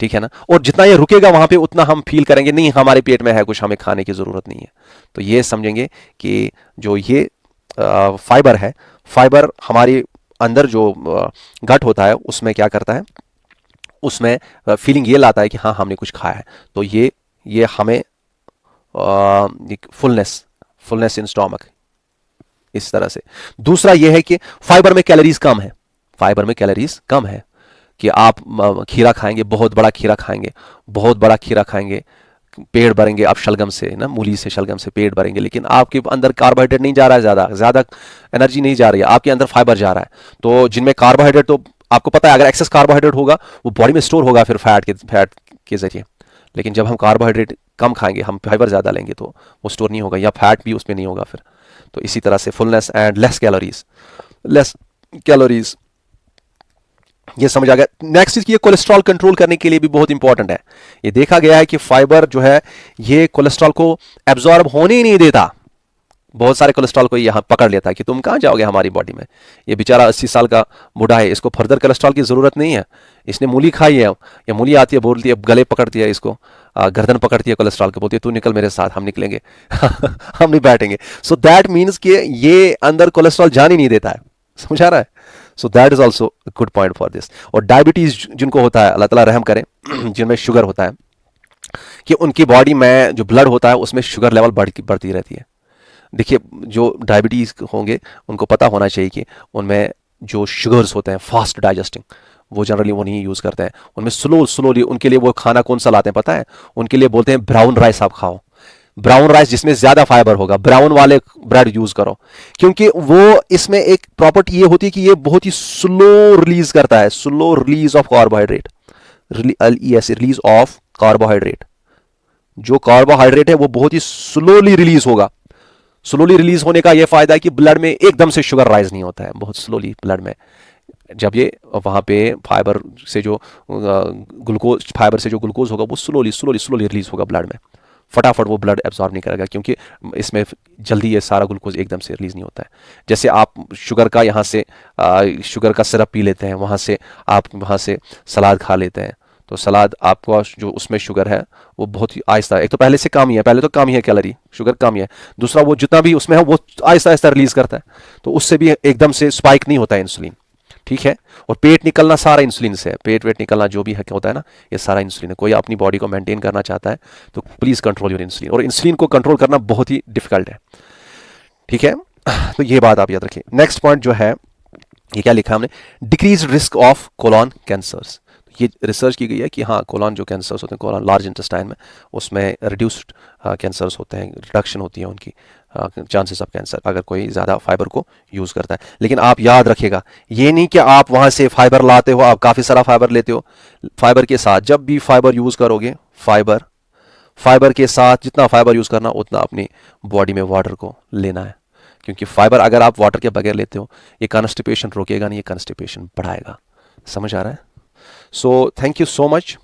ठीक है ना। और जितना ये रुकेगा वहां पे उतना हम फील करेंगे नहीं हमारे पेट में है कुछ, हमें खाने की ज़रूरत नहीं है। तो ये समझेंगे कि जो ये फाइबर है, फाइबर हमारे अंदर जो गट होता है उसमें क्या करता है, उसमें फीलिंग ये लाता है कि हाँ हमने कुछ खाया है। तो ये हमें फुलनेस इन स्टोमक, इस तरह से। दूसरा यह है कि फाइबर में कैलोरीज कम है, फाइबर में कैलोरीज कम है कि आप खीरा खाएंगे, बहुत बड़ा खीरा खाएंगे, बहुत बड़ा खीरा खाएंगे, पेट भरेंगे आप शलगम से ना, मूली से शलगम से पेट भरेंगे, लेकिन आपके अंदर कार्बोहाइड्रेट नहीं जा रहा है, ज़्यादा एनर्जी नहीं जा रही है, आपके अंदर फाइबर जा रहा है। तो जिनमें कार्बोहाइड्रेट, तो आपको पता है अगर एक्सेस कार्बोहाइड्रेट होगा वो बॉडी में स्टोर होगा फिर फैट के जरिए, लेकिन जब हम कार्बोहाइड्रेट कम खाएंगे, हम फाइबर ज़्यादा लेंगे तो वो स्टोर नहीं होगा या फैट भी उसमें नहीं होगा फिर। तो इसी तरह से फुलनेस एंड लेस कैलोरीज, ये समझ आ गया। नेक्स्ट चीज, ये कोलेस्ट्रॉल कंट्रोल करने के लिए भी बहुत इंपॉर्टेंट है। ये देखा गया है कि फाइबर जो है ये कोलेस्ट्रॉल को एब्जॉर्ब होने ही नहीं देता, बहुत सारे कोलेस्ट्रॉल को यहां पकड़ लेता है कि तुम कहां जाओगे हमारी बॉडी में, ये बेचारा 80 साल का बूढ़ा है, इसको फर्दर कोलेस्ट्रॉल की जरूरत नहीं है, इसने मूली खाई है, या मूली आती है बोलती है, गले पकड़ती है इसको, गर्दन पकड़ती है कोलेस्ट्रॉल को, बोलती है तू निकल मेरे साथ, हम निकलेंगे हम नहीं बैठेंगे। सो दैट मीन्स कि ये अंदर कोलेस्ट्रॉल जान ही नहीं देता है, समझ आ रहा है। So that is also good point for this. और डायबिटीज जिनको होता है, अल्लाह ताला रहम करें, जिनमें शुगर होता है, कि उनकी बॉडी में जो ब्लड होता है उसमें शुगर लेवल बढ़ती रहती है। देखिए जो डायबिटीज होंगे उनको पता होना चाहिए कि उनमें जो शुगर्स होते हैं फास्ट डाइजेस्टिंग, वो जनरली वो नहीं यूज़ करते हैं, उनमें स्लोली उनके लिए वो खाना कौन सा लाते हैं पता है, उनके लिए बोलते हैं ब्राउन राइस आप खाओ, ब्राउन राइस जिसमें ज्यादा फाइबर होगा, ब्राउन वाले ब्रेड यूज करो, क्योंकि वो इसमें एक प्रॉपर्टी ये होती है कि ये बहुत ही स्लो रिलीज करता है, slow release of carbohydrate, release of carbohydrate. जो कार्बोहाइड्रेट है वो बहुत ही स्लोली रिलीज होगा। स्लोली रिलीज होने का ये फायदा है कि ब्लड में एकदम से शुगर राइज नहीं होता है, बहुत स्लोली ब्लड में, जब ये वहां पे फाइबर से जो ग्लूकोज होगा वो स्लोली रिलीज होगा ब्लड में, फटाफट वो ब्लड एब्जॉर्ब नहीं करेगा, क्योंकि इसमें जल्दी ये सारा ग्लूकोज एकदम से रिलीज नहीं होता है। जैसे आप शुगर का यहाँ से शुगर का सिरप पी लेते हैं, वहाँ से आप वहाँ से सलाद खा लेते हैं, तो सलाद आपको जो उसमें शुगर है वो बहुत ही आहिस्ता है, एक तो पहले से कम ही है, पहले तो कम ही है कैलोरी, शुगर कम ही है, दूसरा वो जितना भी उसमें है वो आहिस्ता आहिस्ता रिलीज करता है, तो उससे भी एकदम से स्पाइक नहीं होता है इंसुलिन, ठीक है। और पेट निकलना सारा इंसुलिन से है, पेट वेट निकलना जो भी है क्या होता है ना, ये सारा इंसुलिन है। कोई अपनी बॉडी को मेंटेन करना चाहता है तो प्लीज कंट्रोल योर इंसुलिन, और इंसुलिन को कंट्रोल करना बहुत ही डिफिकल्ट है, ठीक है। तो ये बात आप याद रखिए। नेक्स्ट पॉइंट जो है, ये क्या लिखा हमने, decrease risk of colon cancers. ये रिसर्च की गई है कि हाँ कोलॉन जो कैंसर्स होते हैं, कोलॉन लार्ज इंटेस्टाइन में, उसमें रिड्यूस्ड कैंसर्स होते हैं, रिडक्शन होती है उनकी चांसेस ऑफ कैंसर, अगर कोई ज़्यादा फाइबर को यूज़ करता है। लेकिन आप याद रखिएगा, ये नहीं कि आप वहाँ से फाइबर लाते हो, आप काफ़ी सारा फाइबर लेते हो, फाइबर के साथ जब भी फाइबर यूज़ करोगे, फाइबर के साथ जितना फाइबर यूज़ करना उतना अपनी बॉडी में वाटर को लेना है, क्योंकि फाइबर अगर आप वाटर के बगैर लेते हो, ये कॉन्स्टिपेशन रोकेगा नहीं, ये कॉन्स्टिपेशन बढ़ाएगा। समझ आ रहा है? So thank you so much.